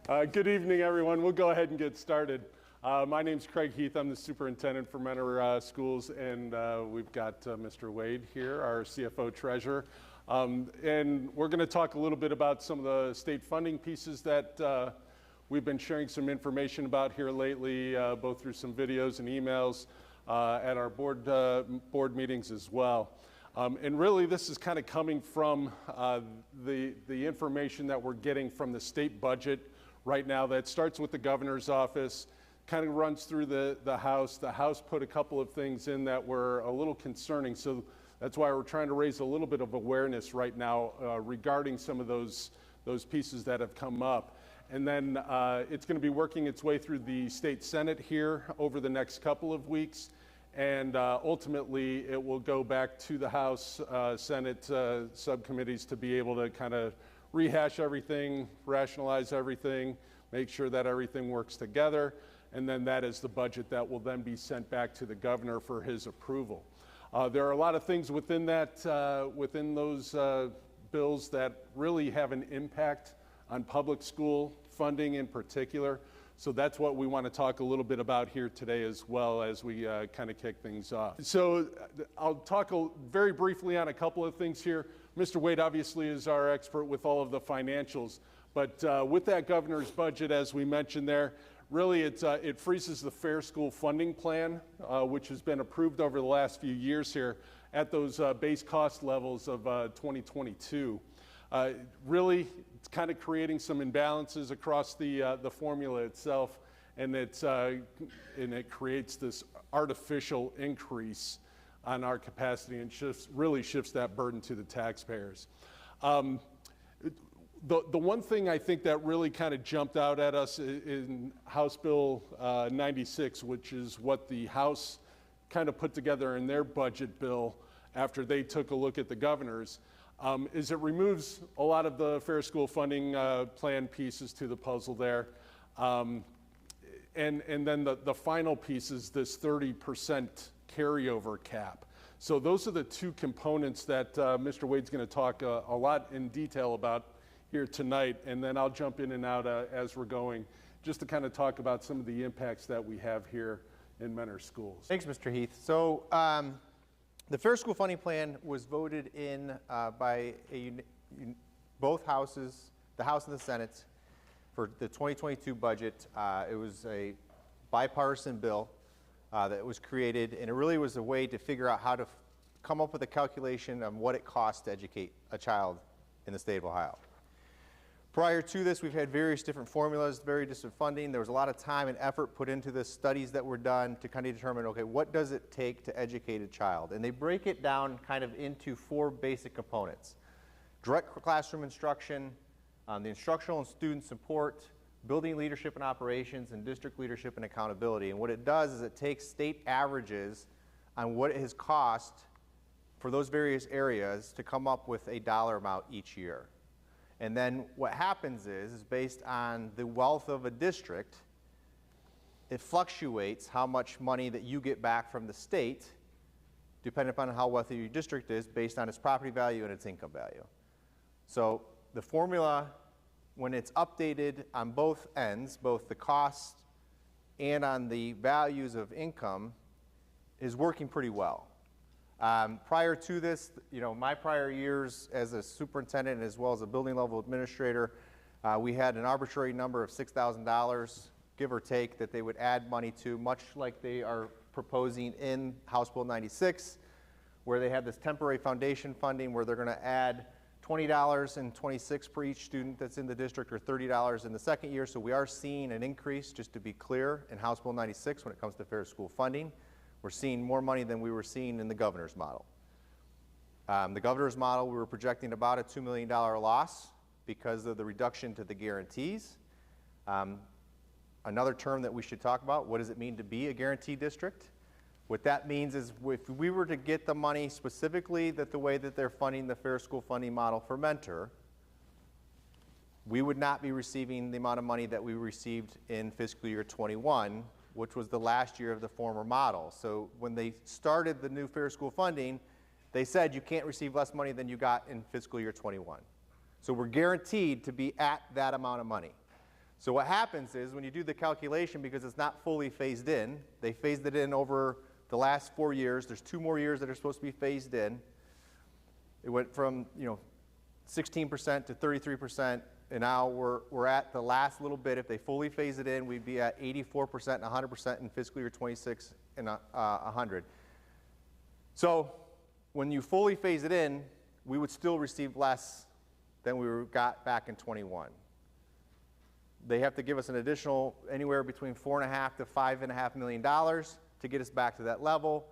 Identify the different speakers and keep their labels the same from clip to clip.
Speaker 1: Good evening, everyone. We'll go ahead and get started. My name's Craig Heath. I'm the superintendent for Mentor Schools, and we've got Mr. Wade here, our CFO treasurer. And we're going to talk a little bit about some of the state funding pieces that we've been sharing some information about here lately, both through some videos and emails at our board meetings as well. And really, this is kind of coming from the information that we're getting from the state budget right now that starts with the governor's office, kind of runs through the House. The House put a couple of things in that were a little concerning, so that's why we're trying to raise a little bit of awareness right now regarding some of those pieces that have come up. And then it's going to be working its way through the state Senate here over the next couple of weeks. And ultimately, it will go back to the House, Senate subcommittees to be able to kind of rehash everything, rationalize everything, make sure that everything works together. And then that is the budget that will then be sent back to the governor for his approval. There are a lot of things within that, within those bills that really have an impact on public school funding in particular. So that's what we want to talk a little bit about here today as well as we kind of kick things off. So I'll talk very briefly on a couple of things here. Mr. Wade obviously is our expert with all of the financials, but with that governor's budget, as we mentioned there, really it freezes the Fair School Funding Plan, which has been approved over the last few years here at those base cost levels of 2022. Really, it's kind of creating some imbalances across the formula itself, and it creates this artificial increase on our capacity and really shifts that burden to the taxpayers. The one thing I think that really kind of jumped out at us in House Bill 96, which is what the House kind of put together in their budget bill after they took a look at the governor's, is it removes a lot of the Fair School Funding Plan pieces to the puzzle there. And then the final piece is this 30% carryover cap. So those are the two components that Mr. Wade's going to talk a lot in detail about here tonight, and then I'll jump in and out as we're going, just to kind of talk about some of the impacts that we have here in Mentor Schools.
Speaker 2: Thanks, Mr. Heath. So the Fair School Funding Plan was voted in by both houses, the House and the Senate, for the 2022 budget. It was a bipartisan bill that was created, and it really was a way to figure out how to come up with a calculation on what it costs to educate a child in the state of Ohio. Prior to this, we've had various different formulas, various different funding. There was a lot of time and effort put into the studies that were done to kind of determine, okay, what does it take to educate a child? And they break it down kind of into four basic components: direct classroom instruction, the instructional and student support, building leadership and operations, and district leadership and accountability. And what it does is it takes state averages on what it has cost for those various areas to come up with a dollar amount each year. And then what happens is based on the wealth of a district, it fluctuates how much money that you get back from the state, depending upon how wealthy your district is, based on its property value and its income value. So the formula, when it's updated on both ends, both the cost and on the values of income, is working pretty well. Prior to this, my prior years as a superintendent as well as a building level administrator, we had an arbitrary number of $6,000, give or take, that they would add money to, much like they are proposing in House Bill 96, where they have this temporary foundation funding where they're going to add $20 and $26 per each student that's in the district, or $30 in the second year. So we are seeing an increase, just to be clear, in House Bill 96 when it comes to fair school funding. We're seeing more money than we were seeing in the governor's model. The governor's model, we were projecting about a $2 million loss because of the reduction to the guarantees. Another term that we should talk about, what does it mean to be a guarantee district? What that means is if we were to get the money specifically the way that they're funding the Fair School Funding model for Mentor, we would not be receiving the amount of money that we received in fiscal year 21, which was the last year of the former model. So when they started the new Fair School Funding, they said you can't receive less money than you got in fiscal year 21. So we're guaranteed to be at that amount of money. So what happens is when you do the calculation, because it's not fully phased in, they phased it in over the last 4 years. There's 2 more years that are supposed to be phased in. It went from 16% to 33%, and now we're at the last little bit. If they fully phase it in, we'd be at 84% and 100% in fiscal year 26 and 100. So when you fully phase it in, we would still receive less than we got back in 21. They have to give us an additional anywhere between $4.5 to $5.5 million to get us back to that level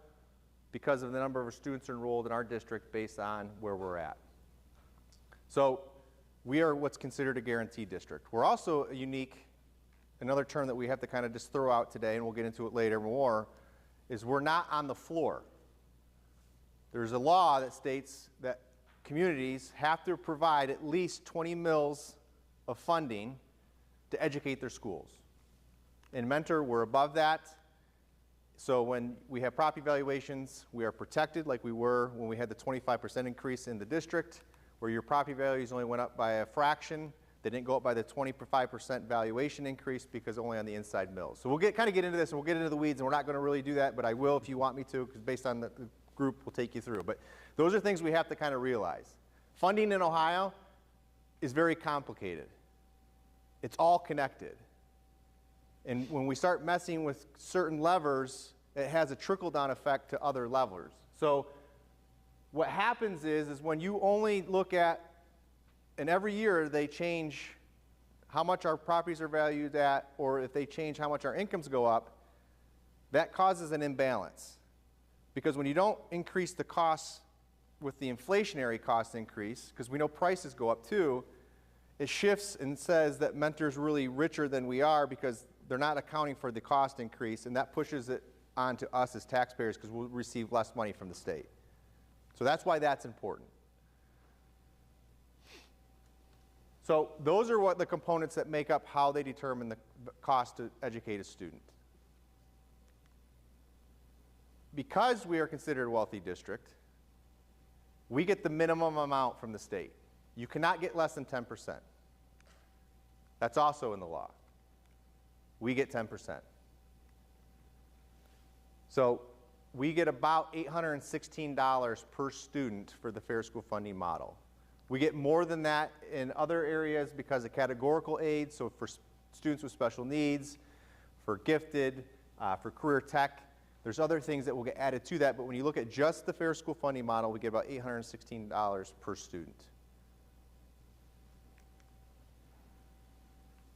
Speaker 2: because of the number of students enrolled in our district based on where we're at. So we are what's considered a guaranteed district. We're also a unique, another term that we have to kind of just throw out today, and we'll get into it later more, is we're not on the floor. There's a law that states that communities have to provide at least 20 mils of funding to educate their schools. In Mentor, we're above that. So when we have property valuations, we are protected like we were when we had the 25% increase in the district, where your property values only went up by a fraction. They didn't go up by the 25% valuation increase because only on the inside mills. So we'll kind of get into this, and we'll get into the weeds, and we're not going to really do that, but I will if you want me to, because based on the group, we'll take you through. But those are things we have to kind of realize. Funding in Ohio is very complicated. It's all connected. And when we start messing with certain levers, it has a trickle-down effect to other levers. So what happens is when you only look at, and every year they change how much our properties are valued at, or if they change how much our incomes go up, that causes an imbalance. Because when you don't increase the costs with the inflationary cost increase, because we know prices go up too, it shifts and says that Mentor's really richer than we are because they're not accounting for the cost increase, and that pushes it onto us as taxpayers because we'll receive less money from the state. So that's why that's important. So those are what the components that make up how they determine the cost to educate a student. Because we are considered a wealthy district, we get the minimum amount from the state. You cannot get less than 10%. That's also in the law. We get 10%. So we get about $816 per student for the fair school funding model. We get more than that in other areas because of categorical aid, so for students with special needs, for gifted, for career tech. There's other things that will get added to that, but when you look at just the fair school funding model, we get about $816 per student.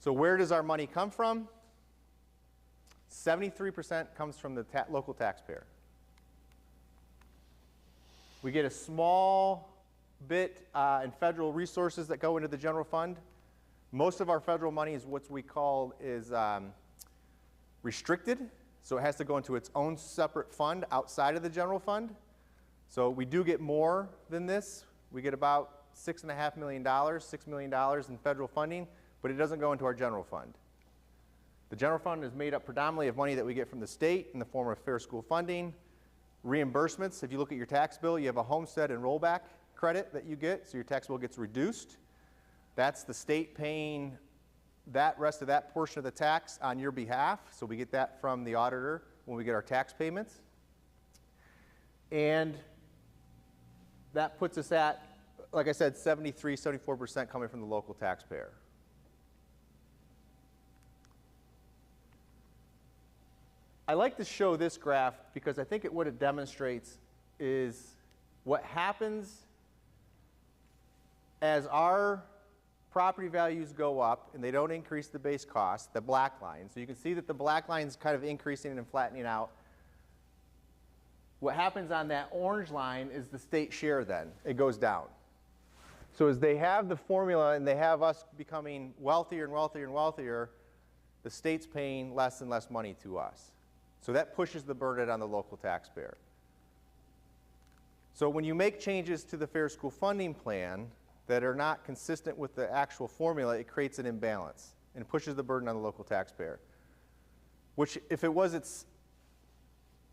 Speaker 2: So where does our money come from? 73% comes from the local taxpayer. We get a small bit in federal resources that go into the general fund. Most of our federal money is what we call restricted, so it has to go into its own separate fund outside of the general fund. So we do get more than this. We get about $6.5 million, $6 million in federal funding, but it doesn't go into our general fund. The general fund is made up predominantly of money that we get from the state in the form of fair school funding, reimbursements. If you look at your tax bill, you have a homestead and rollback credit that you get, so your tax bill gets reduced. That's the state paying that rest of that portion of the tax on your behalf, so we get that from the auditor when we get our tax payments. And that puts us at, like I said, 73, 74% coming from the local taxpayer. I like to show this graph because I think what it demonstrates is what happens as our property values go up and they don't increase the base cost, the black line. So you can see that the black line is kind of increasing and flattening out. What happens on that orange line is the state share then. It goes down. So as they have the formula and they have us becoming wealthier and wealthier and wealthier, the state's paying less and less money to us. So that pushes the burden on the local taxpayer. So when you make changes to the fair school funding plan that are not consistent with the actual formula, it creates an imbalance and pushes the burden on the local taxpayer. Which, if it was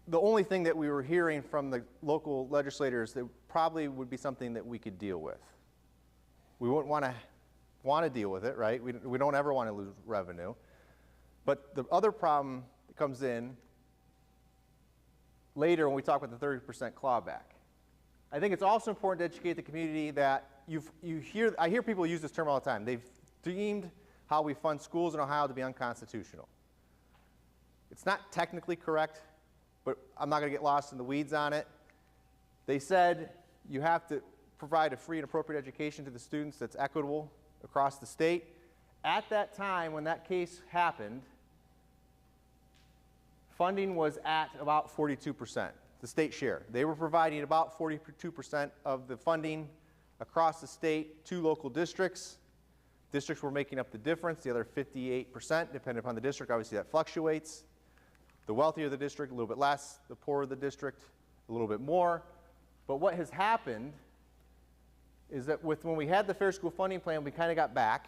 Speaker 2: the only thing that we were hearing from the local legislators, that probably would be something that we could deal with. We wouldn't want to want to deal with it, right? We don't ever want to lose revenue. But the other problem that comes in later when we talk about the 30% clawback. I think it's also important to educate the community that I hear people use this term all the time. They've deemed how we fund schools in Ohio to be unconstitutional. It's not technically correct, but I'm not going to get lost in the weeds on it. They said you have to provide a free and appropriate education to the students that's equitable across the state. At that time, when that case happened, funding was at about 42%, the state share. They were providing about 42% of the funding across the state to local districts. Districts were making up the difference, the other 58%, depending upon the district. Obviously, that fluctuates. The wealthier the district, a little bit less. The poorer the district, a little bit more. But what has happened is that when we had the Fair School Funding Plan, we kind of got back.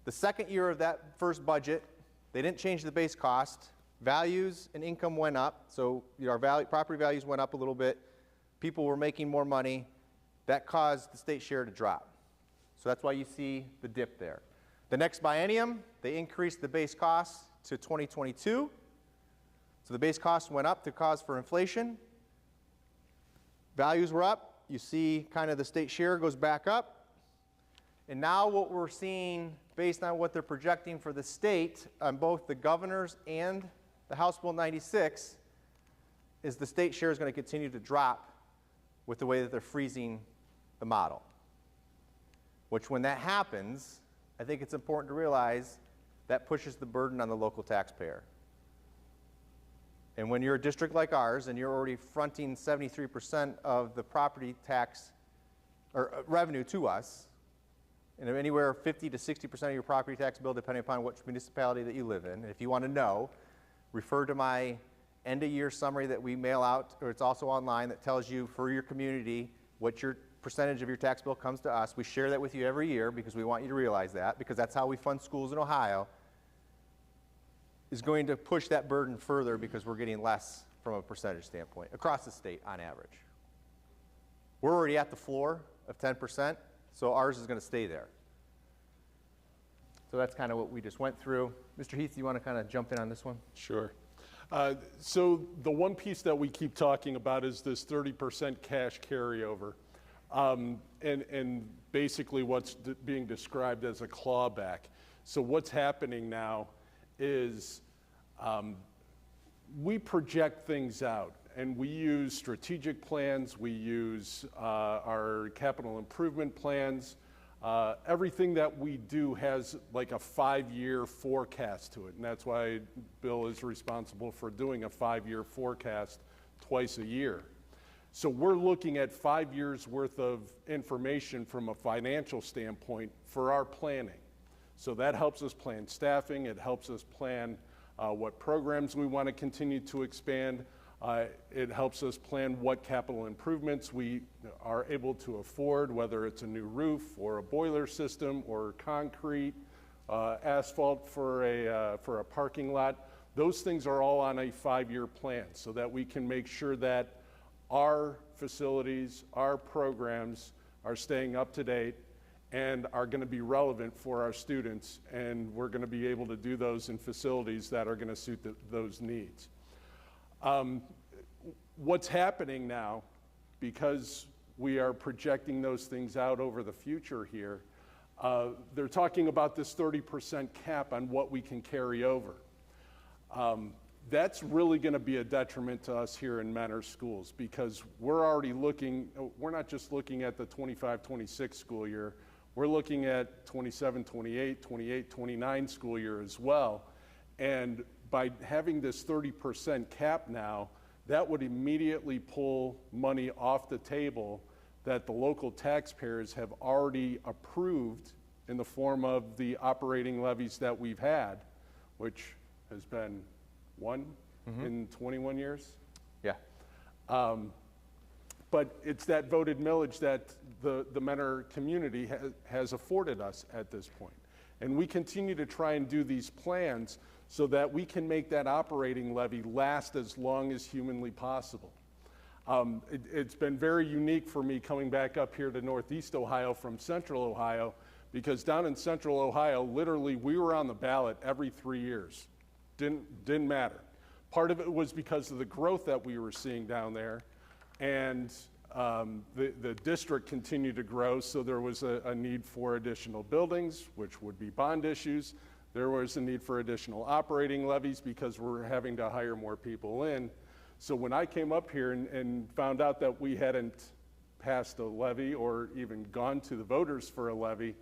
Speaker 2: The second year of that first budget, they didn't change the base cost. Values and income went up, so our property values went up a little bit. People were making more money. That caused the state share to drop. So that's why you see the dip there. The next biennium, they increased the base cost to 2022. So the base cost went up to cause for inflation. Values were up. You see kind of the state share goes back up. And now what we're seeing based on what they're projecting for the state on both the governor's and the House Bill 96 is the state share is going to continue to drop with the way that they're freezing the model. Which when that happens, I think it's important to realize that pushes the burden on the local taxpayer. And when you're a district like ours and you're already fronting 73% of the property tax or revenue to us, and anywhere 50 to 60% of your property tax bill, depending upon which municipality that you live in. And if you want to know, refer to my end-of-year summary that we mail out, or it's also online, that tells you for your community what your percentage of your tax bill comes to us. We share that with you every year because we want you to realize that, because that's how we fund schools in Ohio, is going to push that burden further because we're getting less from a percentage standpoint across the state on average. We're already at the floor of 10%, so ours is going to stay there. So that's kind of what we just went through. Mr. Heath, you want to kind of jump in on this one?
Speaker 1: Sure. So the one piece that we keep talking about is this 30% cash carryover. And basically what's being described as a clawback. So what's happening now is we project things out, and we use strategic plans, we use our capital improvement plans. Everything that we do has like a 5-year forecast to it, and that's why Bill is responsible for doing a 5-year forecast twice a year. So we're looking at 5 years worth of information from a financial standpoint for our planning. So that helps us plan staffing, it helps us plan what programs we want to continue to expand. It helps us plan what capital improvements we are able to afford, whether it's a new roof or a boiler system or concrete, asphalt for a parking lot. Those things are all on a 5-year plan so that we can make sure that our facilities, our programs are staying up to date and are going to be relevant for our students, and we're going to be able to do those in facilities that are going to suit those needs. What's happening now, because we are projecting those things out over the future here, they're talking about this 30% cap on what we can carry over. That's really going to be a detriment to us here in Mentor schools, because we're already looking, we're not just looking at the 25-26 school year, we're looking at 27-28, 28-29 school year as well. And by having this 30% cap now, that would immediately pull money off the table that the local taxpayers have already approved in the form of the operating levies that we've had, which has been one in 21 years.
Speaker 2: Yeah.
Speaker 1: But it's that voted millage that the Mentor community has afforded us at this point. And we continue to try and do these plans so that we can make that operating levy last as long as humanly possible. It's been very unique for me coming back up here to Northeast Ohio from Central Ohio, Because down in central Ohio, literally, we were on the ballot every 3 years. Didn't matter. Part of it was because of the growth that we were seeing down there, and the district continued to grow, so there was a need for additional buildings, which would be bond issues. There was a need for additional operating levies because we're having to hire more people in. So when I came up here and found out that we hadn't passed a levy or even gone to the voters for a levy,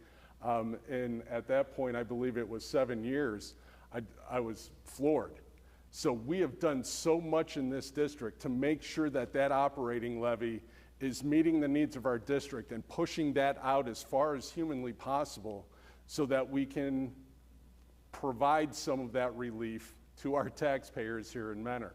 Speaker 1: and at that point, I believe it was 7 years, I was floored. So we have done so much in this district to make sure that that operating levy is meeting the needs of our district and pushing that out as far as humanly possible so that we can provide some of that relief to our taxpayers here in Mentor.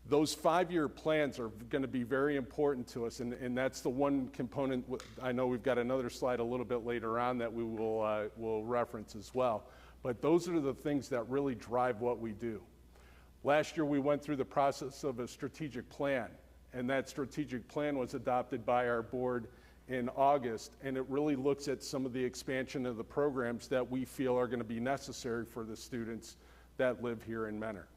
Speaker 1: Those 5-year plans are going to be very important to us, and that's the one component. I know we've got another slide a little bit later on that we will reference as well, but those are the things that really drive what we do. Last year we went through the process of a strategic plan, and that strategic plan was adopted by our board in August, and it really looks at some of the expansion of the programs that we feel are going to be necessary for the students that live here in Mentor.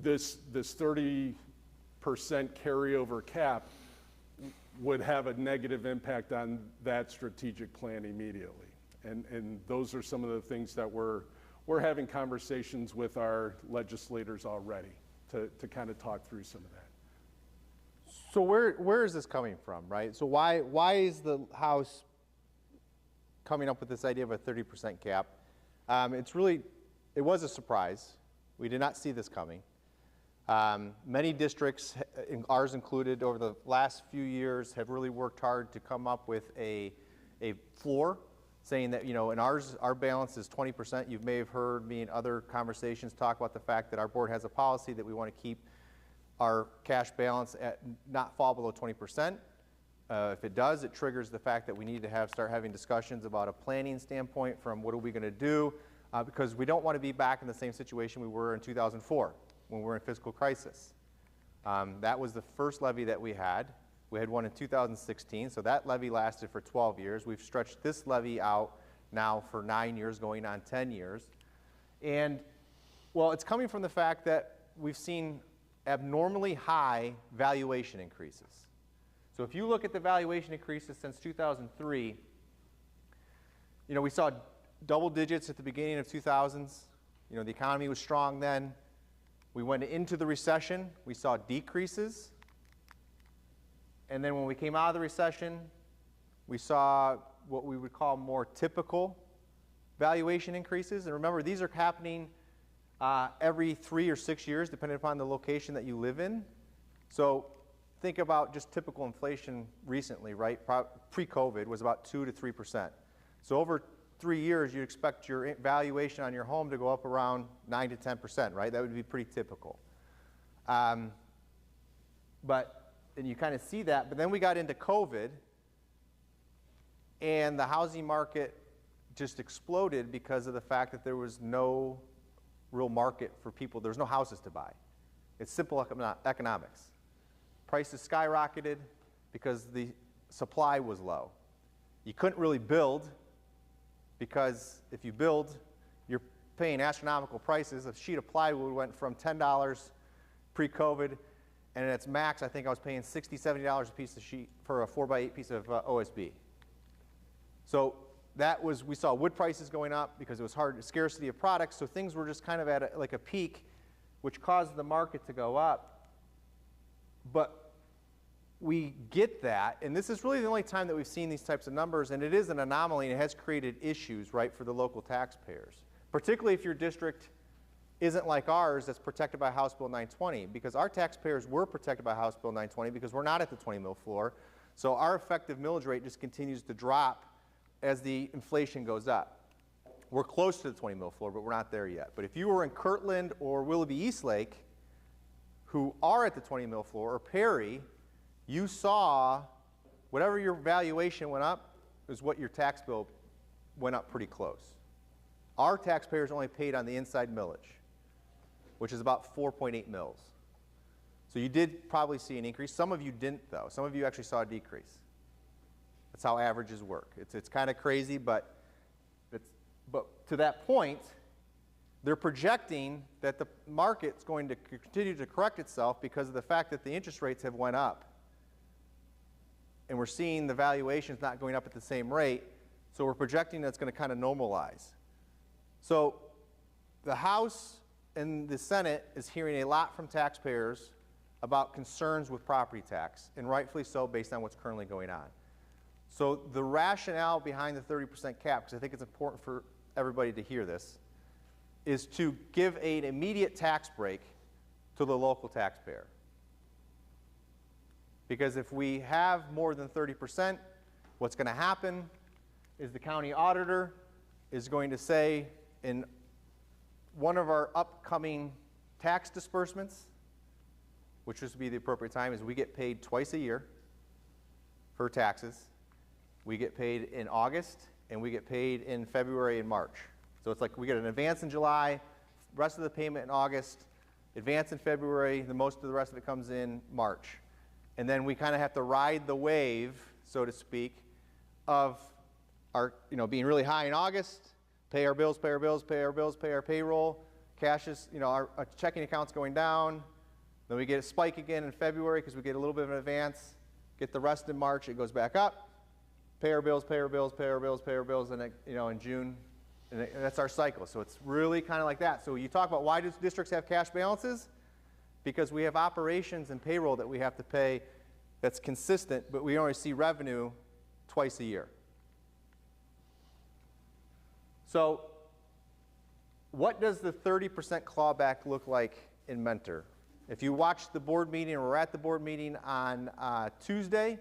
Speaker 1: This 30% carryover cap would have a negative impact on that strategic plan immediately. And those are some of the things that we're having conversations with our legislators already to kind of talk through some of that.
Speaker 2: So where is this coming from, right? So why is the House coming up with this idea of a 30% cap? It was a surprise. We did not see this coming. Many districts, ours included, over the last few years have really worked hard to come up with a floor, saying that, in our balance is 20%. You may have heard me in other conversations talk about the fact that our board has a policy that we want to keep our cash balance at not fall below 20%. If it does, it triggers the fact that we need to start having discussions about a planning standpoint from what are we going to do, because we don't want to be back in the same situation we were in 2004 when we were in fiscal crisis. That was the first levy that we had. We had one in 2016, so that levy lasted for 12 years. We've stretched this levy out now for 9 years, going on 10 years. And, well, it's coming from the fact that we've seen abnormally high valuation increases. So if you look at the valuation increases since 2003, we saw double digits at the beginning of 2000s. The economy was strong then. We went into the recession, we saw decreases. And then when we came out of the recession, we saw what we would call more typical valuation increases. And remember, these are happening every 3 or 6 years, depending upon the location that you live in. So think about just typical inflation recently, right? Pre-COVID was about 2 to 3%. So over 3 years, you'd expect your valuation on your home to go up around 9 to 10%, right? That would be pretty typical. And you kind of see that, but then we got into COVID, and the housing market just exploded because of the fact that there was no real market for people. There was no houses to buy. It's simple economics. Prices skyrocketed because the supply was low. You couldn't really build, because if you build, you're paying astronomical prices. A sheet of plywood went from $10 pre-COVID, and at its max, I think I was paying $60, $70 a piece of sheet for a 4x8 piece of OSB. So we saw wood prices going up because it was scarcity of products, so things were just kind of at like a peak, which caused the market to go up. But we get that, and this is really the only time that we've seen these types of numbers, and it is an anomaly, and it has created issues, right, for the local taxpayers, particularly if your district isn't like ours that's protected by House Bill 920, because our taxpayers were protected by House Bill 920 because we're not at the 20 mil floor. So our effective millage rate just continues to drop as the inflation goes up. We're close to the 20 mil floor, but we're not there yet. But if you were in Kirtland or Willoughby Eastlake, who are at the 20 mil floor, or Perry, you saw whatever your valuation went up is what your tax bill went up pretty close. Our taxpayers only paid on the inside millage, which is about 4.8 mils. So you did probably see an increase. Some of you didn't, though. Some of you actually saw a decrease. That's how averages work. It's kind of crazy, but to that point, they're projecting that the market's going to continue to correct itself because of the fact that the interest rates have went up. And we're seeing the valuations not going up at the same rate, so we're projecting that's going to kind of normalize. So the House and the Senate is hearing a lot from taxpayers about concerns with property tax, and rightfully so based on what's currently going on. So the rationale behind the 30% cap, because I think it's important for everybody to hear this, is to give an immediate tax break to the local taxpayer. Because if we have more than 30%, what's going to happen is the county auditor is going to say in one of our upcoming tax disbursements, which would be the appropriate time, is we get paid twice a year for taxes. We get paid in August, and we get paid in February and March. So it's like we get an advance in July, rest of the payment in August, advance in February, most of the rest of it comes in March. And then we kind of have to ride the wave, so to speak, of our, being really high in August, pay our bills, pay our bills, pay our bills, pay our payroll, cash is, our checking account's going down. Then we get a spike again in February because we get a little bit of an advance, get the rest in March, it goes back up, pay our bills, pay our bills, pay our bills, pay our bills, and in June, and that's our cycle. So it's really kind of like that. So you talk about why do districts have cash balances? Because we have operations and payroll that we have to pay that's consistent, but we only see revenue twice a year. So what does the 30% clawback look like in Mentor? If you watched the board meeting, or were at the board meeting on Tuesday,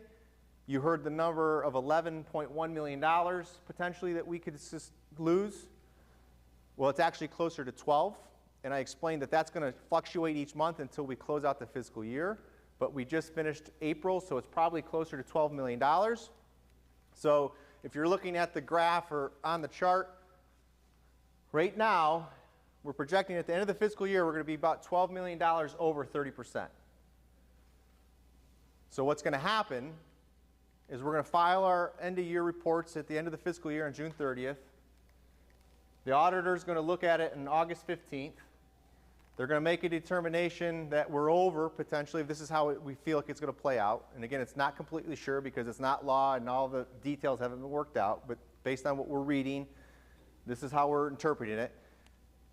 Speaker 2: you heard the number of $11.1 million potentially that we could just lose. Well, it's actually closer to 12, and I explained that that's going to fluctuate each month until we close out the fiscal year, but we just finished April, so it's probably closer to $12 million. So if you're looking at the graph or on the chart, right now, we're projecting at the end of the fiscal year, we're going to be about $12 million over 30%. So what's going to happen is we're going to file our end-of-year reports at the end of the fiscal year on June 30th. The auditor's going to look at it on August 15th. They're going to make a determination that we're over, potentially, if this is how we feel like it's going to play out. And again, it's not completely sure because it's not law and all the details haven't been worked out, but based on what we're reading, this is how we're interpreting it.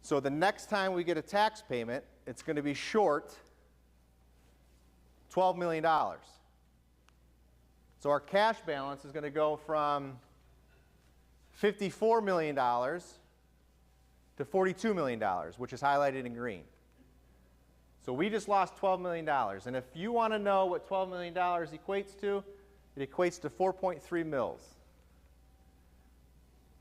Speaker 2: So the next time we get a tax payment, it's going to be short $12 million. So our cash balance is going to go from $54 million to $42 million, which is highlighted in green. So we just lost $12 million. And if you want to know what $12 million equates to, it equates to 4.3 mils.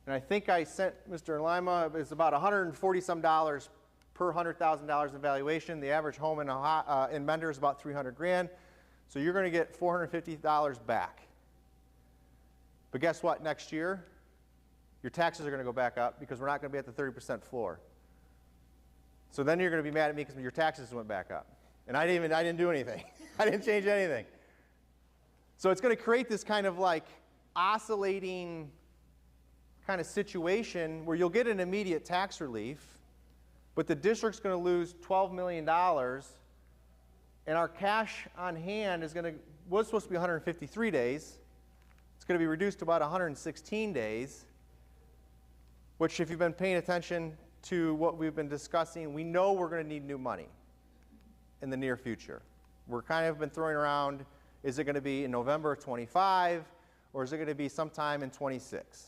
Speaker 2: And I think I sent Mr. Lima, it's about $140-some per $100,000 in valuation. The average home in Mender is about $300,000. So you're going to get $450 back. But guess what? Next year, your taxes are going to go back up because we're not going to be at the 30% floor. So then you're going to be mad at me because your taxes went back up. And I didn't do anything. I didn't change anything. So it's going to create this kind of like oscillating kind of situation where you'll get an immediate tax relief, but the district's going to lose $12 million, and our cash on hand was supposed to be 153 days. It's going to be reduced to about 116 days, which if you've been paying attention to what we've been discussing, we know we're going to need new money in the near future. We're kind of been throwing around, is it going to be in November of 25, or is it going to be sometime in 26?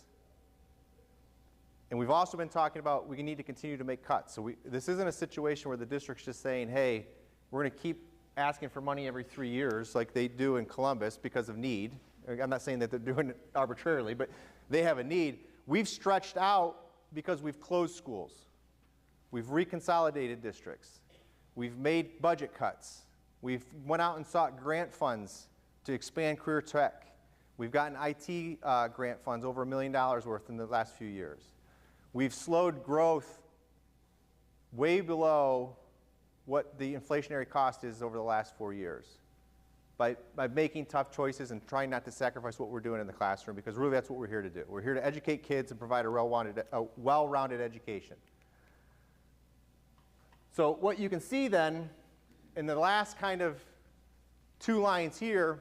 Speaker 2: And we've also been talking about we need to continue to make cuts. So this isn't a situation where the district's just saying, hey, we're going to keep asking for money every 3 years like they do in Columbus because of need. I'm not saying that they're doing it arbitrarily, but they have a need. We've stretched out because we've closed schools. We've reconsolidated districts. We've made budget cuts. We've went out and sought grant funds to expand career tech. We've gotten IT grant funds over $1 million worth in the last few years. We've slowed growth way below what the inflationary cost is over the last 4 years by making tough choices and trying not to sacrifice what we're doing in the classroom, because really that's what we're here to do. We're here to educate kids and provide a well-rounded education. So what you can see then in the last kind of 2 lines here,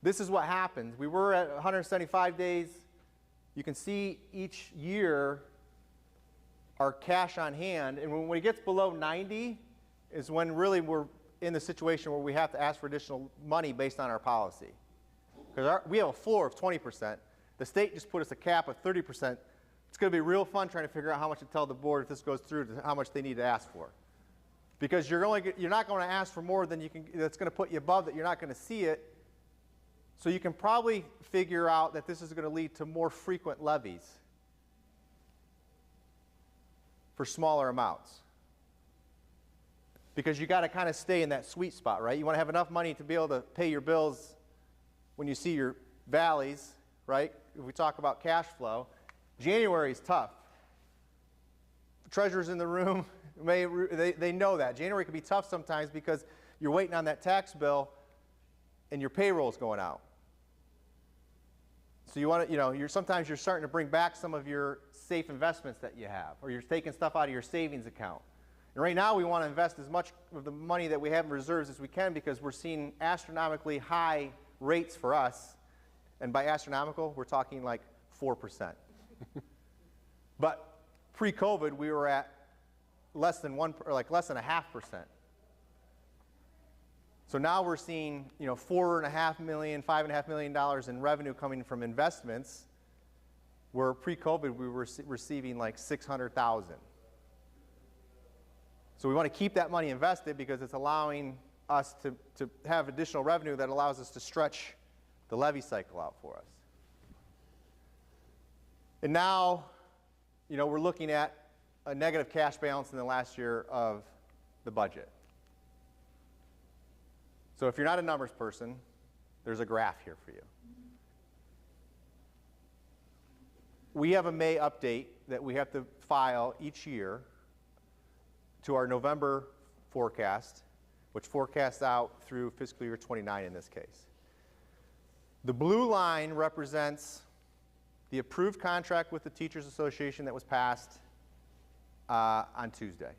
Speaker 2: this is what happened. We were at 175 days. You can see each year our cash on hand, and when it gets below 90 is when really we're in the situation where we have to ask for additional money based on our policy. Because we have a floor of 20%. The state just put us a cap of 30%. It's going to be real fun trying to figure out how much to tell the board if this goes through, to how much they need to ask for. Because you're not going to ask for more than you can, that's going to put you above that. You're not going to see it. So you can probably figure out that this is going to lead to more frequent levies for smaller amounts. Because you got to kind of stay in that sweet spot, right? You want to have enough money to be able to pay your bills when you see your valleys, right? If we talk about cash flow, January is tough. The treasurers in the room, they know that. January can be tough sometimes because you're waiting on that tax bill and your payroll's going out. So you want to, sometimes you're starting to bring back some of your safe investments that you have, or you're taking stuff out of your savings account. And right now we want to invest as much of the money that we have in reserves as we can, because we're seeing astronomically high rates for us. And by astronomical, we're talking like 4%. But pre-COVID, we were at less than 0.5%. So now we're seeing, $4.5 million, $5.5 million in revenue coming from investments, where pre-COVID we were receiving like 600,000. So we want to keep that money invested because it's allowing us to have additional revenue that allows us to stretch the levy cycle out for us. And now, we're looking at a negative cash balance in the last year of the budget. So if you're not a numbers person, there's a graph here for you. We have a May update that we have to file each year to our November forecast, which forecasts out through fiscal year 29 in this case. The blue line represents the approved contract with the Teachers Association that was passed on Tuesday.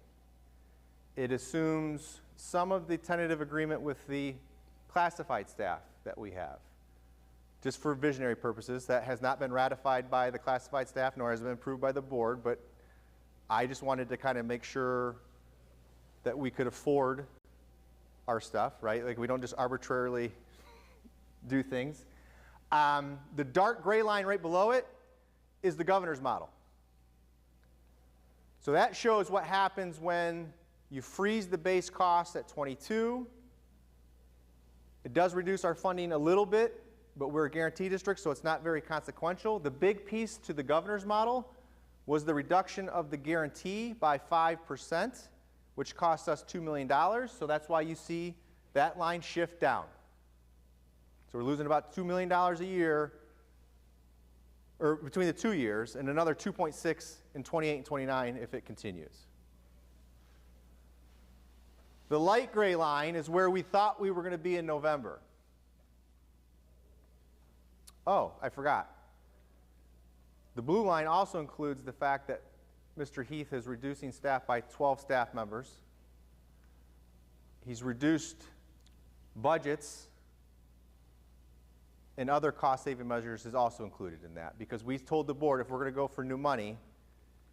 Speaker 2: It assumes some of the tentative agreement with the classified staff that we have, just for visionary purposes. That has not been ratified by the classified staff, nor has it been approved by the board, but I just wanted to kind of make sure that we could afford our stuff, right? Like we don't just arbitrarily do things. The dark gray line right below it is the governor's model. So that shows what happens when you freeze the base cost at 22. It does reduce our funding a little bit, but we're a guarantee district, so it's not very consequential. The big piece to the governor's model was the reduction of the guarantee by 5%, which cost us $2 million. So that's why you see that line shift down. So we're losing about $2 million a year, or between the 2 years, and another 2.6 in 28 and 29 if it continues. The light gray line is where we thought we were going to be in November. Oh, I forgot. The blue line also includes the fact that Mr. Heath is reducing staff by 12 staff members. He's reduced budgets, and other cost-saving measures is also included in that, because we told the board if we're going to go for new money,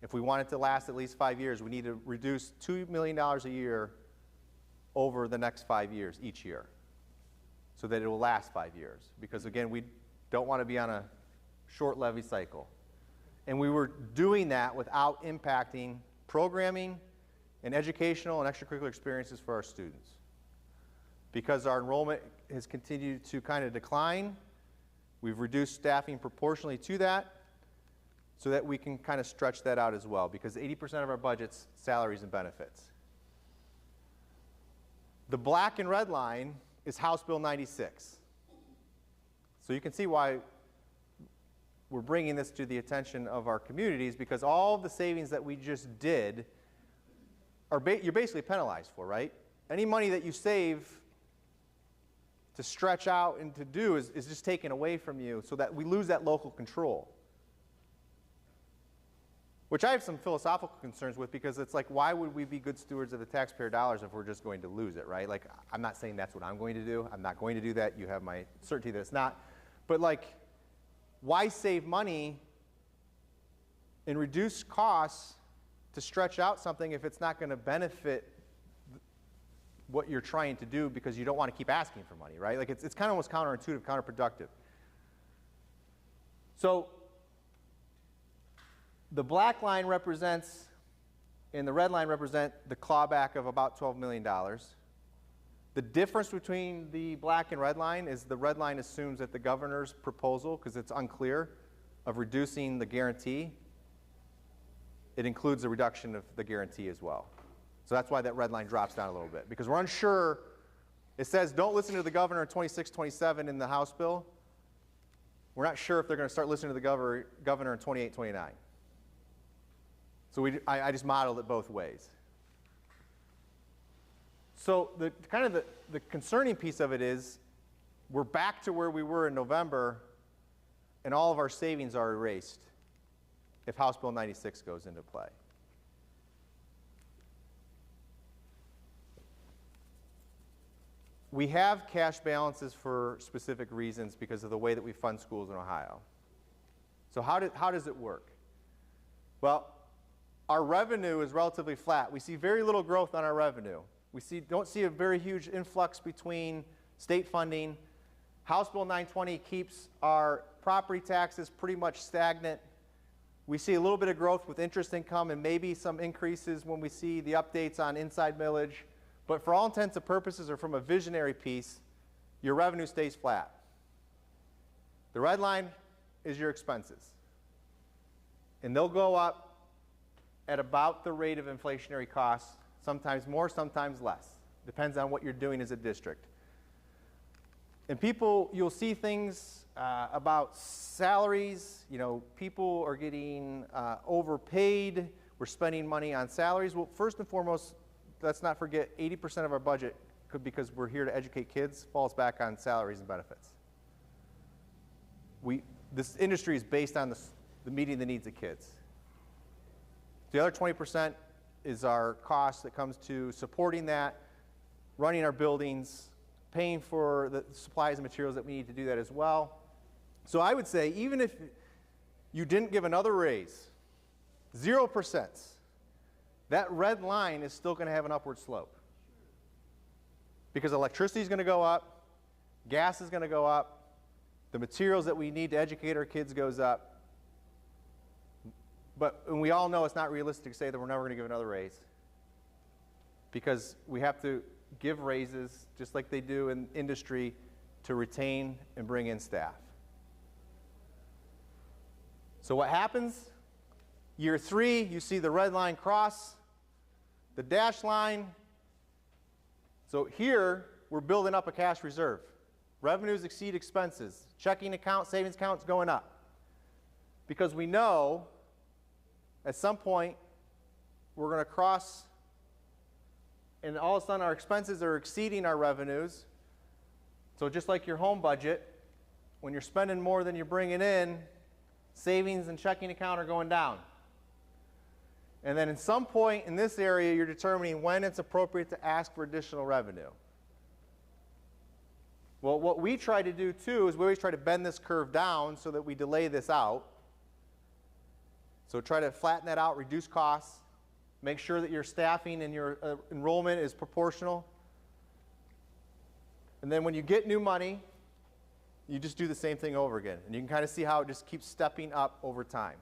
Speaker 2: if we want it to last at least 5 years, we need to reduce $2 million a year over the next 5 years, each year, so that it will last 5 years. Because again, we don't want to be on a short levy cycle. And we were doing that without impacting programming and educational and extracurricular experiences for our students. Because our enrollment has continued to kind of decline, we've reduced staffing proportionally to that so that we can kind of stretch that out as well, because 80% of our budget's salaries and benefits. The black and red line is House Bill 96. So you can see why we're bringing this to the attention of our communities, because all of the savings that we just did are you're basically penalized for, right? Any money that you save to stretch out and to do is just taken away from you so that we lose that local control. Which I have some philosophical concerns with, because it's like, why would we be good stewards of the taxpayer dollars if we're just going to lose it, right? Like, I'm not saying that's what I'm going to do. I'm not going to do that. You have my certainty that it's not. But like, why save money and reduce costs to stretch out something if it's not going to benefit what you're trying to do, because you don't want to keep asking for money, right? Like, it's kind of almost counterintuitive, counterproductive. So the black line represents, and the red line represent the clawback of about $12 million. The difference between the black and red line is the red line assumes that the governor's proposal, because it's unclear, of reducing the guarantee, it includes a reduction of the guarantee as well. So that's why that red line drops down a little bit, because we're unsure. It says don't listen to the governor in 26, 27 in the House bill. We're not sure if they're going to start listening to the governor in 28, 29. So I just modeled it both ways. So the concerning piece of it is we're back to where we were in November, and all of our savings are erased if House Bill 96 goes into play. We have cash balances for specific reasons because of the way that we fund schools in Ohio. So how does it work? Well, our revenue is relatively flat. We see very little growth on our revenue. We don't see a very huge influx between state funding. House Bill 920 keeps our property taxes pretty much stagnant. We see a little bit of growth with interest income and maybe some increases when we see the updates on inside millage. But for all intents and purposes, or from a visionary piece, your revenue stays flat. The red line is your expenses. And they'll go up at about the rate of inflationary costs, sometimes more, sometimes less. Depends on what you're doing as a district. And you'll see things about salaries. You know, people are getting overpaid. We're spending money on salaries. Well, first and foremost, let's not forget 80% of our budget, because we're here to educate kids, falls back on salaries and benefits. This industry is based on the meeting the needs of kids. The other 20% is our cost that comes to supporting that, running our buildings, paying for the supplies and materials that we need to do that as well. So I would say, even if you didn't give another raise, 0%, that red line is still going to have an upward slope. Because electricity is going to go up, gas is going to go up, the materials that we need to educate our kids goes up. And we all know it's not realistic to say that we're never going to give another raise, because we have to give raises, just like they do in industry, to retain and bring in staff. So what happens? Year 3, you see the red line cross the dashed line. So here, we're building up a cash reserve. Revenues exceed expenses. Checking account, savings account's going up. Because we know at some point we're going to cross, and all of a sudden our expenses are exceeding our revenues. So just like your home budget, when you're spending more than you're bringing in, savings and checking account are going down. And then at some point in this area, you're determining when it's appropriate to ask for additional revenue. Well, what we try to do too is we always try to bend this curve down so that we delay this out. So try to flatten that out, reduce costs, make sure that your staffing and your enrollment is proportional. And then when you get new money, you just do the same thing over again. And you can kind of see how it just keeps stepping up over time.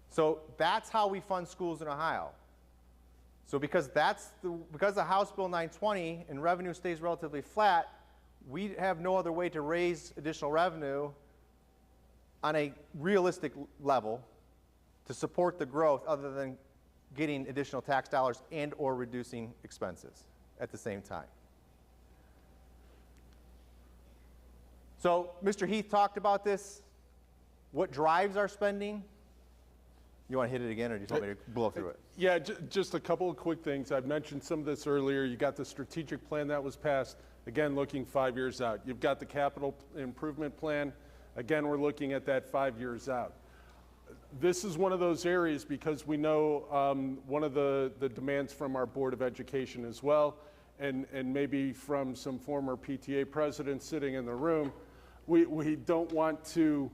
Speaker 2: So that's how we fund schools in Ohio. So because of House Bill 920 and revenue stays relatively flat, we have no other way to raise additional revenue on a realistic level to support the growth other than getting additional tax dollars and or reducing expenses at the same time. So Mr. Heath talked about this. What drives our spending? You want to hit it again, or do you want me to blow through it?
Speaker 1: Yeah, just a couple of quick things. I've mentioned some of this earlier. You got the strategic plan that was passed, again, looking 5 years out. You've got the capital improvement plan. Again, we're looking at that 5 years out. This is one of those areas because we know one of the demands from our Board of Education as well, and maybe from some former PTA presidents sitting in the room, we don't want to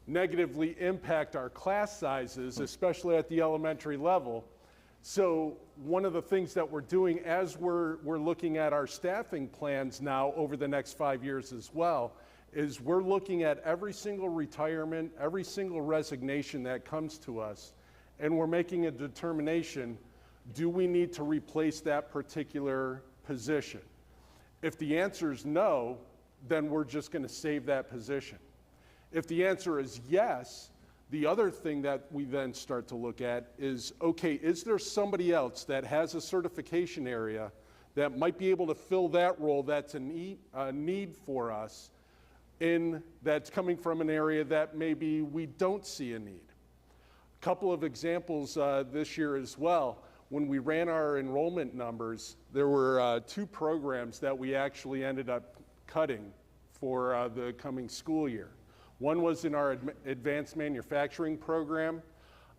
Speaker 1: negatively impact our class sizes, especially at the elementary level. So one of the things that we're doing as we're looking at our staffing plans now over the next 5 years as well, is we're looking at every single retirement, every single resignation that comes to us, and we're making a determination, do we need to replace that particular position? If the answer is no, then we're just going to save that position. If the answer is yes, the other thing that we then start to look at is, okay, is there somebody else that has a certification area that might be able to fill that role that's a need for us that's coming from an area that maybe we don't see a need? A couple of examples this year as well. When we ran our enrollment numbers, there were 2 programs that we actually ended up cutting for the coming school year. One was in our advanced manufacturing program.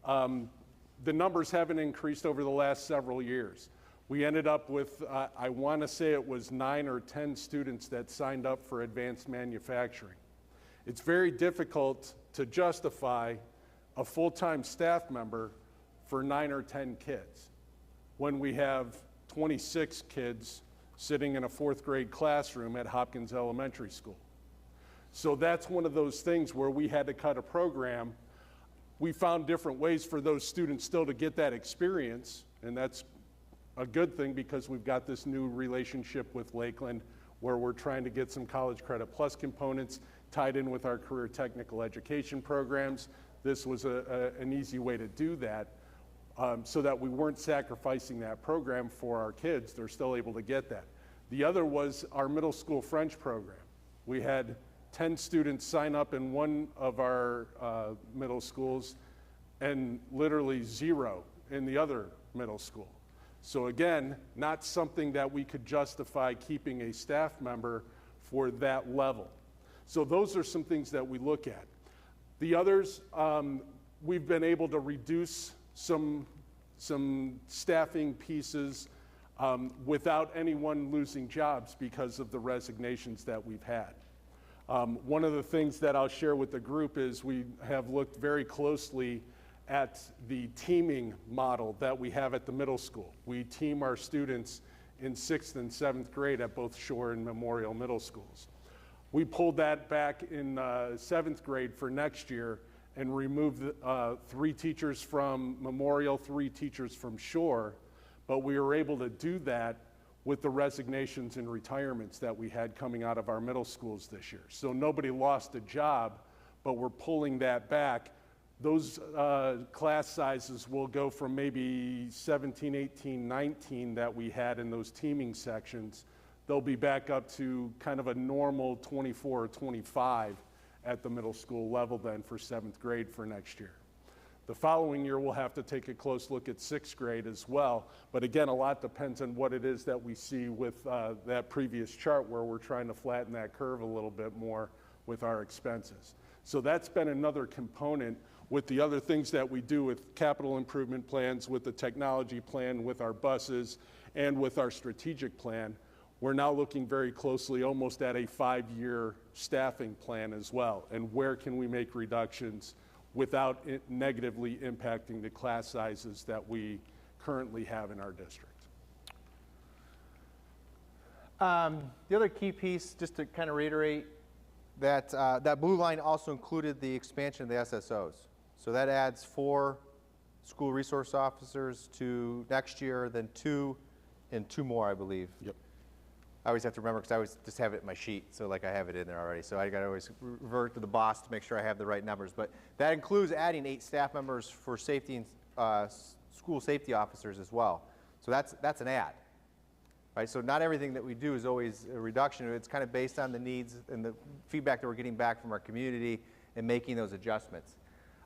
Speaker 1: The numbers haven't increased over the last several years. We ended up with, I want to say it was 9 or 10 students that signed up for advanced manufacturing. It's very difficult to justify a full-time staff member for 9 or 10 kids when we have 26 kids sitting in a 4th grade classroom at Hopkins Elementary School. So that's one of those things where we had to cut a program. We found different ways for those students still to get that experience, and that's a good thing because we've got this new relationship with Lakeland where we're trying to get some College Credit Plus components tied in with our career technical education programs. This was an easy way to do that so that we weren't sacrificing that program for our kids. They're still able to get that. The other was our middle school French program. We had 10 students sign up in one of our middle schools and literally 0 in the other middle school. So again, not something that we could justify keeping a staff member for that level. So those are some things that we look at. The others, we've been able to reduce some staffing pieces without anyone losing jobs because of the resignations that we've had. One of the things that I'll share with the group is we have looked very closely at the teaming model that we have at the middle school. We team our students in 6th and 7th grade at both Shore and Memorial Middle Schools. We pulled that back in 7th grade for next year and removed 3 teachers from Memorial, 3 teachers from Shore, but we were able to do that with the resignations and retirements that we had coming out of our middle schools this year. So nobody lost a job, but we're pulling that back. Those class sizes will go from maybe 17, 18, 19 that we had in those teaming sections. They'll be back up to kind of a normal 24 or 25 at the middle school level then for 7th grade for next year. The following year, we'll have to take a close look at 6th grade as well. But again, a lot depends on what it is that we see with that previous chart where we're trying to flatten that curve a little bit more with our expenses. So that's been another component with the other things that we do with capital improvement plans, with the technology plan, with our buses, and with our strategic plan. We're now looking very closely almost at a 5-year staffing plan as well, and where can we make reductions without it negatively impacting the class sizes that we currently have in our district.
Speaker 2: The other key piece, just to kind of reiterate, that blue line also included the expansion of the SSOs. So that adds 4 school resource officers to next year, then 2 and 2 more, I believe.
Speaker 1: Yep.
Speaker 2: I always have to remember because I always just have it in my sheet, so like I have it in there already. So I got to always revert to the boss to make sure I have the right numbers. But that includes adding 8 staff members for safety and school safety officers as well. So that's an add, right? So not everything that we do is always a reduction. It's kind of based on the needs and the feedback that we're getting back from our community and making those adjustments.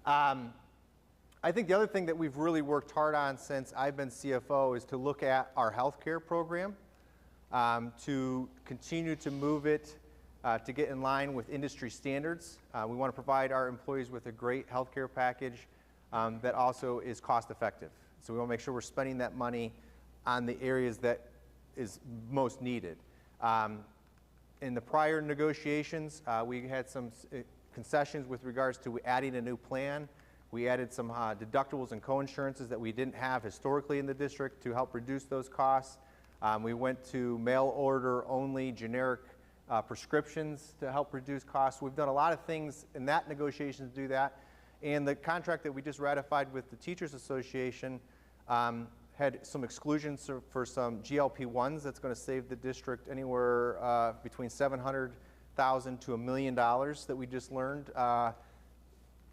Speaker 2: I I think the other thing that we've really worked hard on since I've been CFO is to look at our healthcare program, to continue to move it to get in line with industry standards. We want to provide our employees with a great healthcare package that also is cost effective. So we want to make sure we're spending that money on the areas that is most needed. In the prior negotiations, we had some concessions with regards to adding a new plan. We added some deductibles and coinsurances that we didn't have historically in the district to help reduce those costs. We went to mail order only generic prescriptions to help reduce costs. We've done a lot of things in that negotiation to do that. And the contract that we just ratified with the Teachers Association had some exclusions for some GLP-1s that's going to save the district anywhere between $700,000 to $1 million that we just learned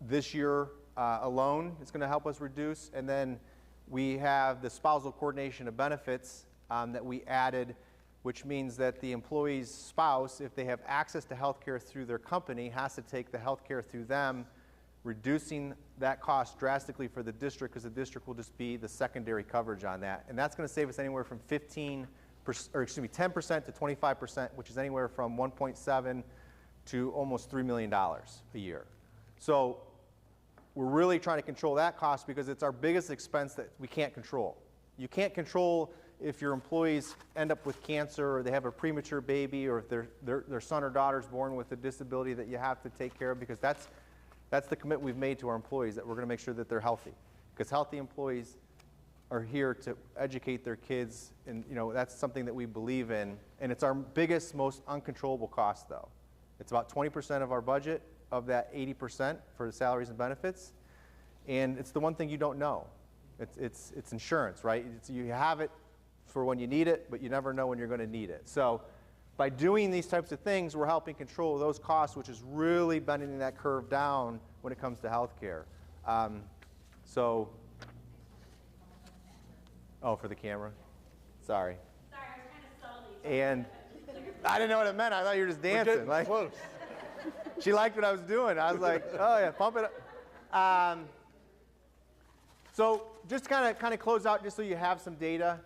Speaker 2: this year alone. It's going to help us reduce. And then we have the spousal coordination of benefits that we added, which means that the employee's spouse, if they have access to health care through their company, has to take the health care through them, reducing that cost drastically for the district, because the district will just be the secondary coverage on that. And that's going to save us anywhere from 10% to 25%, which is anywhere from 1.7 to almost $3 million a year. So we're really trying to control that cost because it's our biggest expense that we can't control. You can't control if your employees end up with cancer or they have a premature baby, or if their son or daughter is born with a disability that you have to take care of, because that's the commitment we've made to our employees, that we're going to make sure that they're healthy. Because healthy employees are here to educate their kids, and that's something that we believe in. And it's our biggest, most uncontrollable cost, though. It's about 20% of our budget, of that 80% for the salaries and benefits. And it's the one thing you don't know. It's insurance, right? You have it for when you need it, but you never know when you're going to need it. So by doing these types of things, we're helping control those costs, which is really bending that curve down when it comes to health care. Oh, for the camera? Sorry.
Speaker 3: Sorry, I was kind of salty.
Speaker 2: And I didn't know what it meant. I thought you were just dancing.
Speaker 1: We're getting close.
Speaker 2: She liked what I was doing. I was like, oh yeah, pump it up. So just kind of close out, just so you have some data,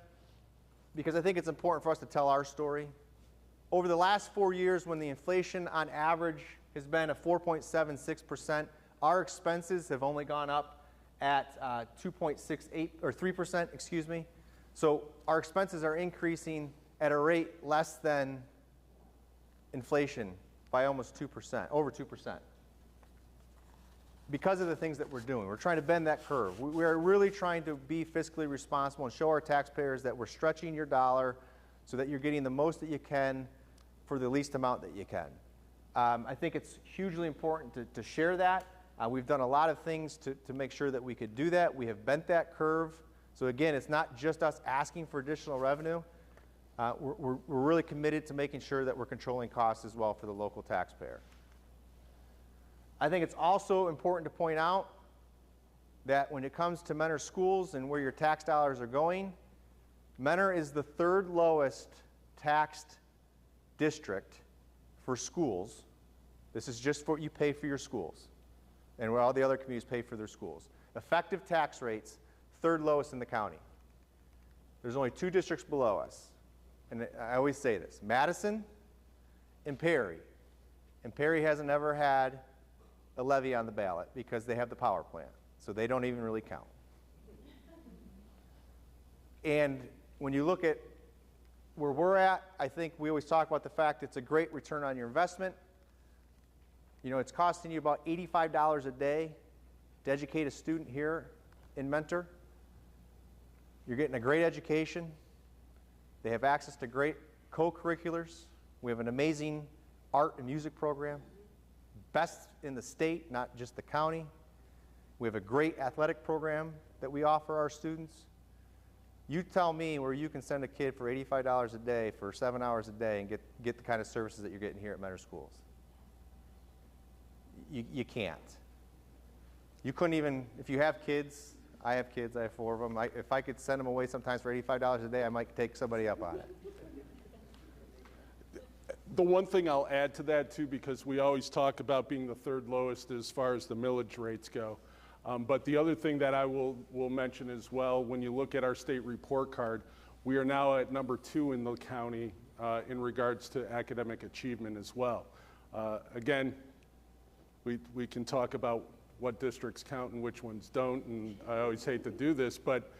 Speaker 2: because I think it's important for us to tell our story. Over the last 4 years, when the inflation on average has been at 4.76%, our expenses have only gone up at 2.68 or 3%, excuse me. So our expenses are increasing at a rate less than inflation by almost 2%, over 2%. Because of the things that we're doing. We're trying to bend that curve. We're really trying to be fiscally responsible and show our taxpayers that we're stretching your dollar so that you're getting the most that you can for the least amount that you can. I think it's hugely important to share that. We've done a lot of things to make sure that we could do that. We have bent that curve. So again, it's not just us asking for additional revenue. We're really committed to making sure that we're controlling costs as well for the local taxpayer. I think it's also important to point out that when it comes to Mentor schools and where your tax dollars are going, Mentor is the third lowest taxed district for schools. This is just what you pay for your schools, and where all the other communities pay for their schools. Effective tax rates, third lowest in the county. There's only 2 districts below us. And I always say this, Madison and Perry. And Perry hasn't ever had a levy on the ballot because they have the power plant. So they don't even really count. And when you look at where we're at, I think we always talk about the fact it's a great return on your investment. It's costing you about $85 a day to educate a student here in Mentor. You're getting a great education. They have access to great co-curriculars. We have an amazing art and music program, best in the state, not just the county. We have a great athletic program that we offer our students. You tell me where you can send a kid for $85 a day for 7 hours a day and get the kind of services that you're getting here at Mentor schools. You can't. You couldn't even, if you have kids, I have kids, I have 4 of them. If I could send them away sometimes for $85 a day, I might take somebody up on it.
Speaker 1: The one thing I'll add to that, too, because we always talk about being the third lowest as far as the millage rates go. But the other thing that I will mention as well, when you look at our state report card, we are now at number 2 in the county in regards to academic achievement as well. Again, we can talk about what districts count and which ones don't, and I always hate to do this, but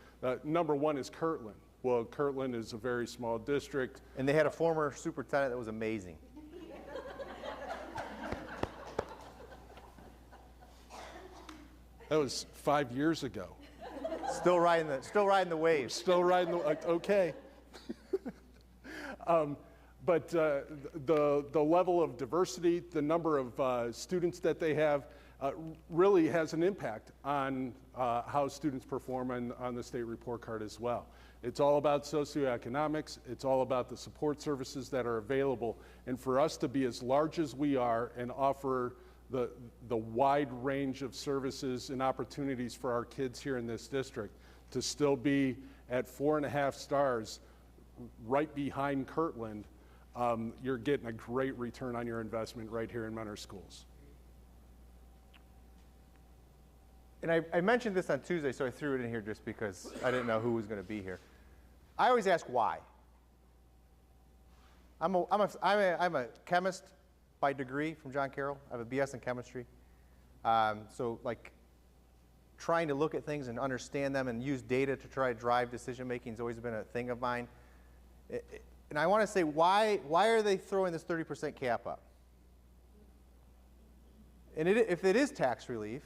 Speaker 1: number 1 is Kirtland. Well, Kirtland is a very small district.
Speaker 2: And they had a former superintendent that was amazing.
Speaker 1: That was 5 years ago.
Speaker 2: Still riding the waves.
Speaker 1: Still riding the, okay. But the level of diversity, the number of students that they have really has an impact on how students perform on the state report card as well. It's all about socioeconomics. It's all about the support services that are available. And for us to be as large as we are and offer the wide range of services and opportunities for our kids here in this district to still be at 4.5 stars right behind Kirtland, you're getting a great return on your investment right here in Mentor Schools.
Speaker 2: And I mentioned this on Tuesday, so I threw it in here just because I didn't know who was going to be here. I always ask why. I'm a chemist by degree from John Carroll. I have a BS in chemistry. So like trying to look at things and understand them and use data to try to drive decision making has always been a thing of mine. And I want to say, why are they throwing this 30% cap up? And if it is tax relief,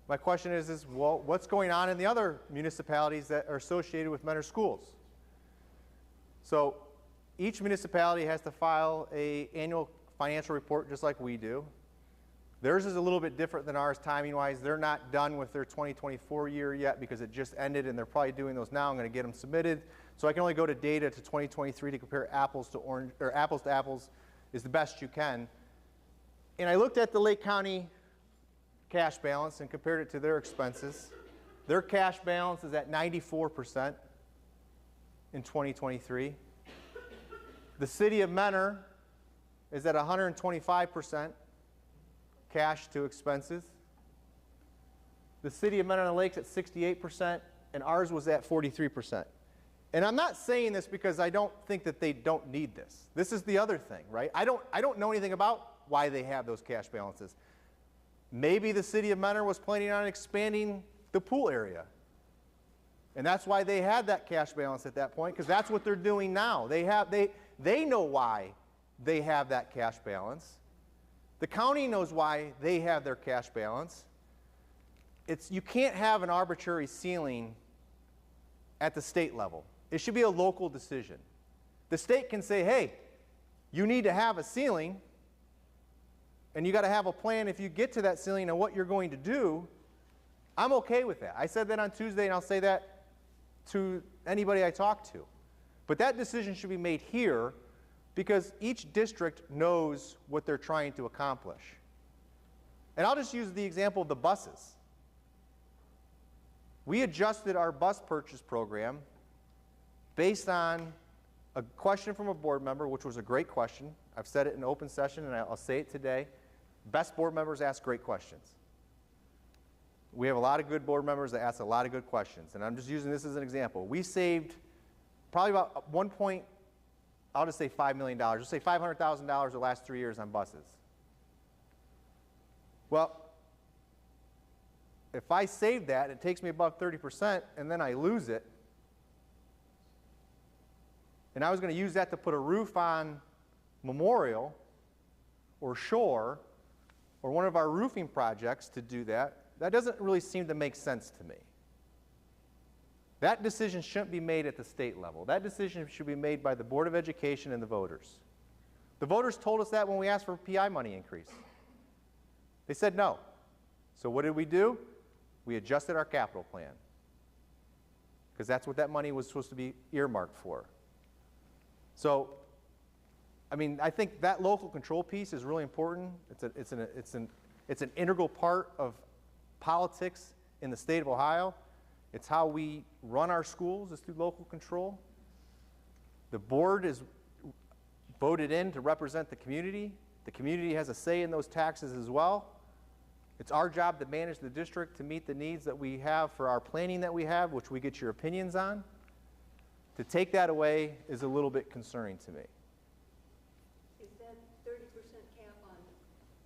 Speaker 2: my question is, well, what's going on in the other municipalities that are associated with Mentor Schools? So each municipality has to file an annual financial report just like we do. Theirs is a little bit different than ours timing-wise. They're not done with their 2024 year yet because it just ended, and they're probably doing those now. I'm going to get them submitted. So I can only go to data to 2023 to compare apples to orange, or apples to apples is the best you can. And I looked at the Lake County cash balance and compared it to their expenses. Their cash balance is at 94% in 2023. The city of Mentor is at 125% cash to expenses. The city of Mentor on the Lake's at 68%, and ours was at 43%. And I'm not saying this because I don't think that they don't need this. This is the other thing, right? I don't know anything about why they have those cash balances. Maybe the city of Mentor was planning on expanding the pool area. And that's why they had that cash balance at that point, because that's what they're doing now. They know why they have that cash balance. The county knows why they have their cash balance. You can't have an arbitrary ceiling at the state level. It should be a local decision. The state can say, hey, you need to have a ceiling, and you got to have a plan if you get to that ceiling and what you're going to do. I'm okay with that. I said that on Tuesday, and I'll say that to anybody I talk to. But that decision should be made here because each district knows what they're trying to accomplish. And I'll just use the example of the buses. We adjusted our bus purchase program based on a question from a board member, which was a great question. I've said it in open session, and I'll say it today. Best board members ask great questions. We have a lot of good board members that ask a lot of good questions, and I'm just using this as an example. We saved probably about I'll just say $5 million. Just say $500,000 the last 3 years on buses. Well, if I save that, it takes me above 30%, and then I lose it. And I was going to use that to put a roof on Memorial or Shore or one of our roofing projects to do that. That doesn't really seem to make sense to me. That decision shouldn't be made at the state level. That decision should be made by the Board of Education and the voters. The voters told us that when we asked for a PI money increase. They said no. So what did we do? We adjusted our capital plan because that's what that money was supposed to be earmarked for. So, I mean, I think that local control piece is really important. It's an integral part of politics in the state of Ohio. It's how we run our schools is through local control. The board is voted in to represent the community. The community has a say in those taxes as well. It's our job to manage the district to meet the needs that we have for our planning that we have, which we get your opinions on. To take that away is a little bit concerning to me.
Speaker 4: Is that 30% cap on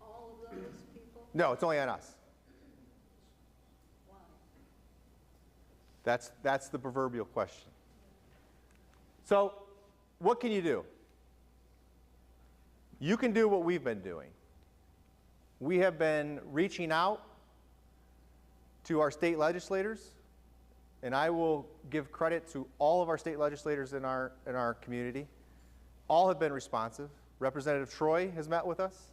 Speaker 4: all of those people?
Speaker 2: No, it's only on us.
Speaker 4: Why?
Speaker 2: That's the proverbial question. So, what can you do? You can do what we've been doing. We have been reaching out to our state legislators, and I will give credit to all of our state legislators in our community. All have been responsive. Representative Troy has met with us.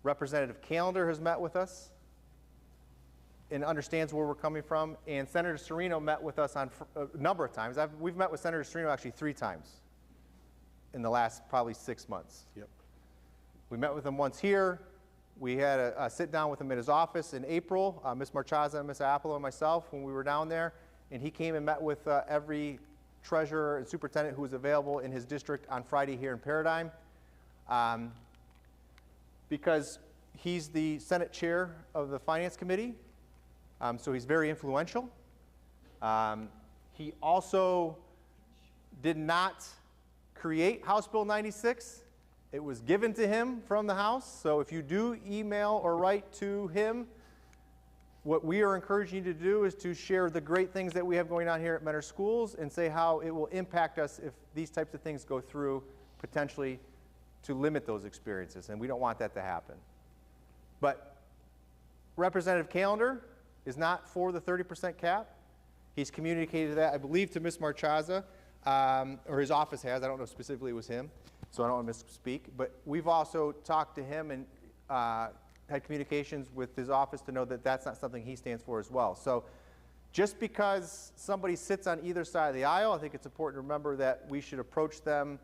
Speaker 2: Representative Callender has met with us and understands where we're coming from. And Senator Serino met with us on a number of times. We've met with Senator Serino actually 3 times in the last probably 6 months.
Speaker 1: Yep.
Speaker 2: We met with him once here. We had a sit down with him in his office in April, Ms. Marchaza and Ms. Apple and myself when we were down there. And he came and met with every treasurer and superintendent who was available in his district on Friday here in Paradigm. Because he's the Senate chair of the Finance Committee, so he's very influential. He also did not create House Bill 96. It was given to him from the House, so if you do email or write to him, what we are encouraging you to do is to share the great things that we have going on here at Mentor Schools and say how it will impact us if these types of things go through, potentially to limit those experiences, and we don't want that to happen. But Representative Callender is not for the 30% cap. He's communicated that, I believe, to Ms. Marchaza, or his office has. I don't know specifically it was him, so I don't want to misspeak. But we've also talked to him and had communications with his office to know that that's not something he stands for as well. So just because somebody sits on either side of the aisle, I think it's important to remember that we should approach them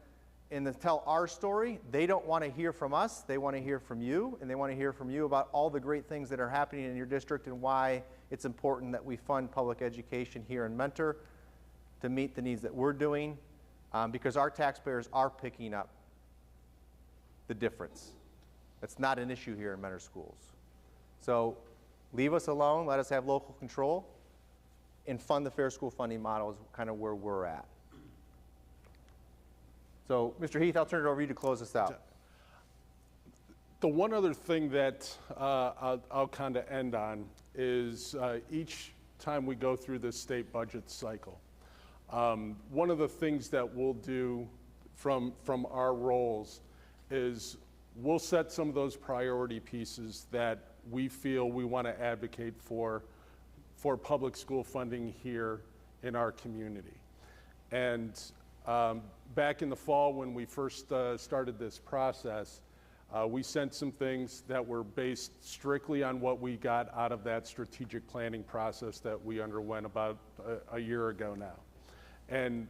Speaker 2: and to tell our story. They don't want to hear from us. They want to hear from you, and they want to hear from you about all the great things that are happening in your district and why it's important that we fund public education here in Mentor to meet the needs that we're doing, because our taxpayers are picking up the difference. That's not an issue here in Mentor Schools. So leave us alone, let us have local control, and fund the fair school funding model is kind of where we're at. So, Mr. Heath, I'll turn it over to you to close us out.
Speaker 1: The one other thing that I'll kind of end on is each time we go through this state budget cycle, one of the things that we'll do from our roles is we'll set some of those priority pieces that we feel we want to advocate for public school funding here in our community. And back in the fall when we first started this process, we sent some things that were based strictly on what we got out of that strategic planning process that we underwent about a year ago now. And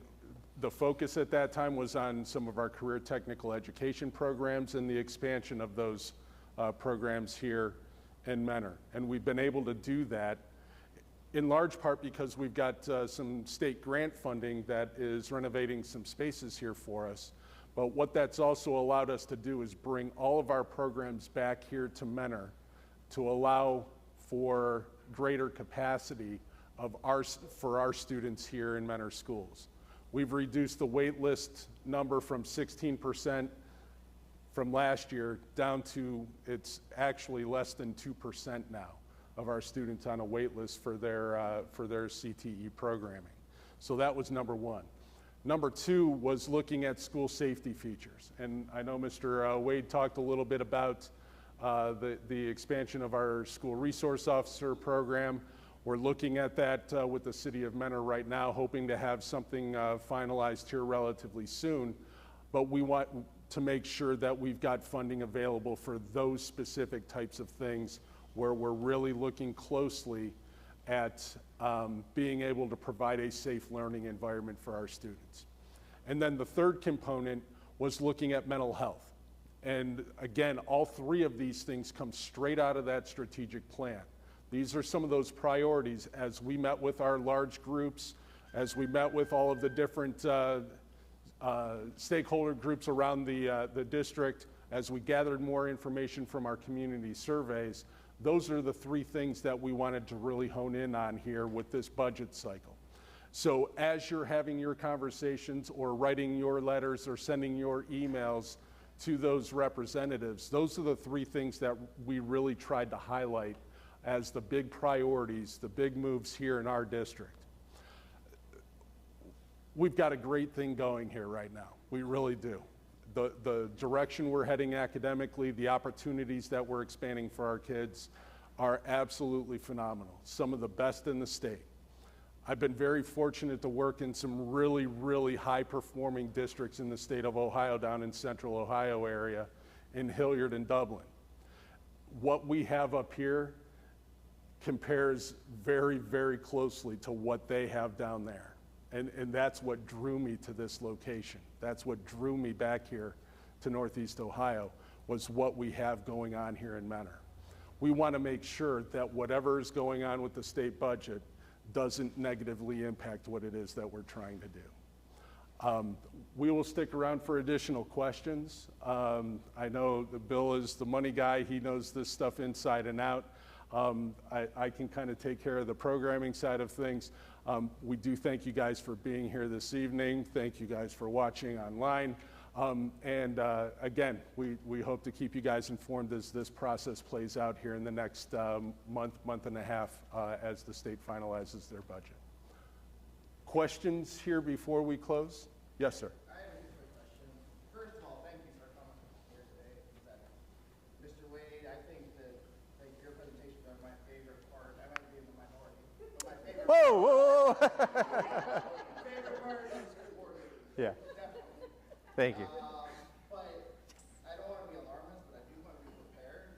Speaker 1: the focus at that time was on some of our career technical education programs and the expansion of those programs here in Mentor. And we've been able to do that in large part because we've got some state grant funding that is renovating some spaces here for us. But what that's also allowed us to do is bring all of our programs back here to Mentor to allow for greater capacity for our students here in Mentor Schools. We've reduced the wait list number from 16% from last year down to it's actually less than 2% now of our students on a wait list for their CTE programming. So that was number one. Number two was looking at school safety features. And I know Mr. Wade talked a little bit about the expansion of our school resource officer program. We're looking at that with the city of Mentor right now, hoping to have something finalized here relatively soon. But we want to make sure that we've got funding available for those specific types of things where we're really looking closely at being able to provide a safe learning environment for our students. And then the third component was looking at mental health. And again, all three of these things come straight out of that strategic plan. These are some of those priorities as we met with our large groups, as we met with all of the different stakeholder groups around the district, as we gathered more information from our community surveys. Those are the three things that we wanted to really hone in on here with this budget cycle. So as you're having your conversations or writing your letters or sending your emails to those representatives, those are the three things that we really tried to highlight as the big priorities, the big moves here in our district. We've got a great thing going here right now. We really do. The direction we're heading academically, the opportunities that we're expanding for our kids are absolutely phenomenal. Some of the best in the state. I've been very fortunate to work in some really, really high-performing districts in the state of Ohio, down in central Ohio area, in Hilliard and Dublin. What we have up here compares very, very closely to what they have down there. And that's what drew me to this location. That's what drew me back here to Northeast Ohio, was what we have going on here in Mentor. We want to make sure that whatever is going on with the state budget doesn't negatively impact what it is that we're trying to do. We will stick around for additional questions. I know that Bill is the money guy. He knows this stuff inside and out. I can kind of take care of the programming side of things. We do thank you guys for being here this evening. Thank you guys for watching online. Again, we hope to keep you guys informed as this process plays out here in the next month and a half as the state finalizes their budget. Questions here before we close? Yes, sir.
Speaker 5: I have a quick question. First of all, thank you for coming here today. Mr. Wade, I think that your presentations are my favorite part. I might be in the minority, but my favorite
Speaker 2: Whoa.
Speaker 5: favorite part is the board meeting.
Speaker 2: Yeah.
Speaker 5: Definitely.
Speaker 2: Thank you.
Speaker 5: But I don't want to be alarmist, but I do want to be prepared.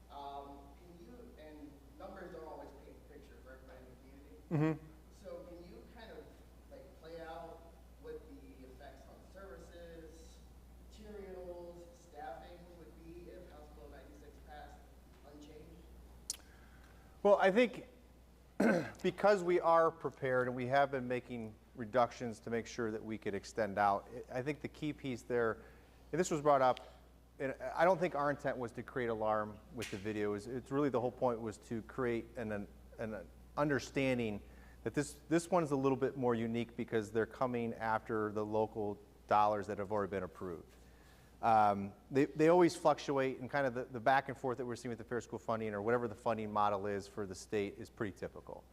Speaker 5: Can you, and numbers don't always paint a picture for everybody in the community.
Speaker 2: Mm-hmm.
Speaker 5: So can you kind of like play out what the effects on services, materials, staffing would be if House Bill 96 passed unchanged?
Speaker 2: Well, I think because we are prepared and we have been making reductions to make sure that we could extend out, I think the key piece there, and this was brought up, and I don't think our intent was to create alarm with the video. It's really the whole point was to create an understanding that this one's a little bit more unique because they're coming after the local dollars that have already been approved. They always fluctuate, and kind of the back and forth that we're seeing with the fair school funding or whatever the funding model is for the state is pretty typical.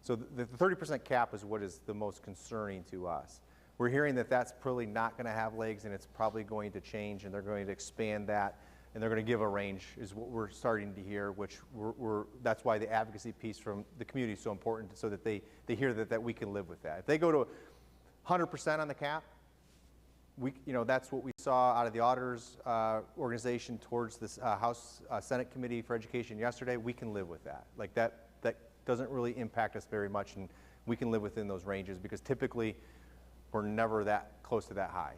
Speaker 2: So the 30% cap is what is the most concerning to us. We're hearing that that's probably not going to have legs, and it's probably going to change, and they're going to expand that, and they're going to give a range, is what we're starting to hear, which that's why the advocacy piece from the community is so important, so that they hear that we can live with that. If they go to 100% on the cap, that's what we saw out of the auditors organization towards this House Senate Committee for Education yesterday. We can live with that. Like that doesn't really impact us very much, and we can live within those ranges because typically we're never that close to that high.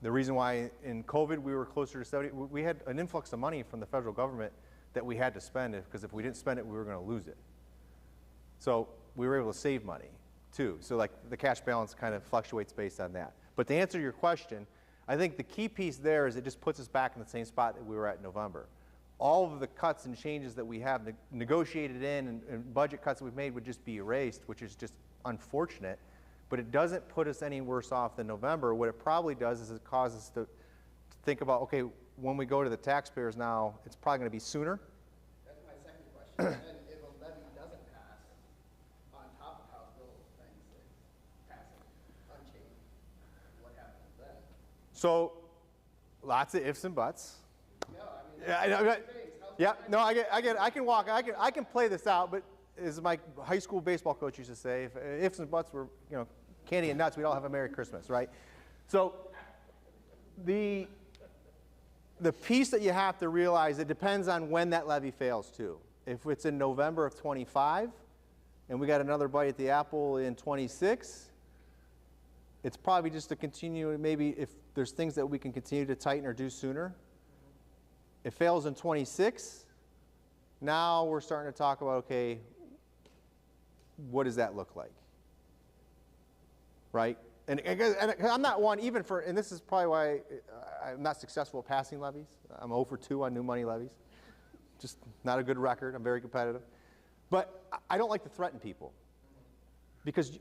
Speaker 2: The reason why in COVID we were closer to 70, we had an influx of money from the federal government that we had to spend because if we didn't spend it, we were going to lose it. So we were able to save money too. So like the cash balance kind of fluctuates based on that. But to answer your question, I think the key piece there is it just puts us back in the same spot that we were at in November. All of the cuts and changes that we have negotiated in and budget cuts that we've made would just be erased, which is just unfortunate. But it doesn't put us any worse off than November. What it probably does is it causes us to think about, okay, when we go to the taxpayers now, it's probably going to be sooner.
Speaker 5: That's my second question. And if a levy doesn't pass on top of House Bill 96 passing unchanged, what happens then?
Speaker 2: So lots of ifs and buts.
Speaker 5: No, I mean,
Speaker 2: Yeah, I know. Yeah, no, I get. I can walk. I can play this out. But as my high school baseball coach used to say, if ifs and buts were, candy and nuts, we'd all have a Merry Christmas, right? So the piece that you have to realize, it depends on when that levy fails too. If it's in November of 25, and we got another bite at the apple in 26, it's probably just to continue. Maybe if there's things that we can continue to tighten or do sooner. It fails in 26. Now we're starting to talk about, okay, what does that look like? Right? And I'm not one, even for, and this is probably why I'm not successful at passing levies. I'm 0 for 2 on new money levies. just not a good record. I'm very competitive. But I don't like to threaten people because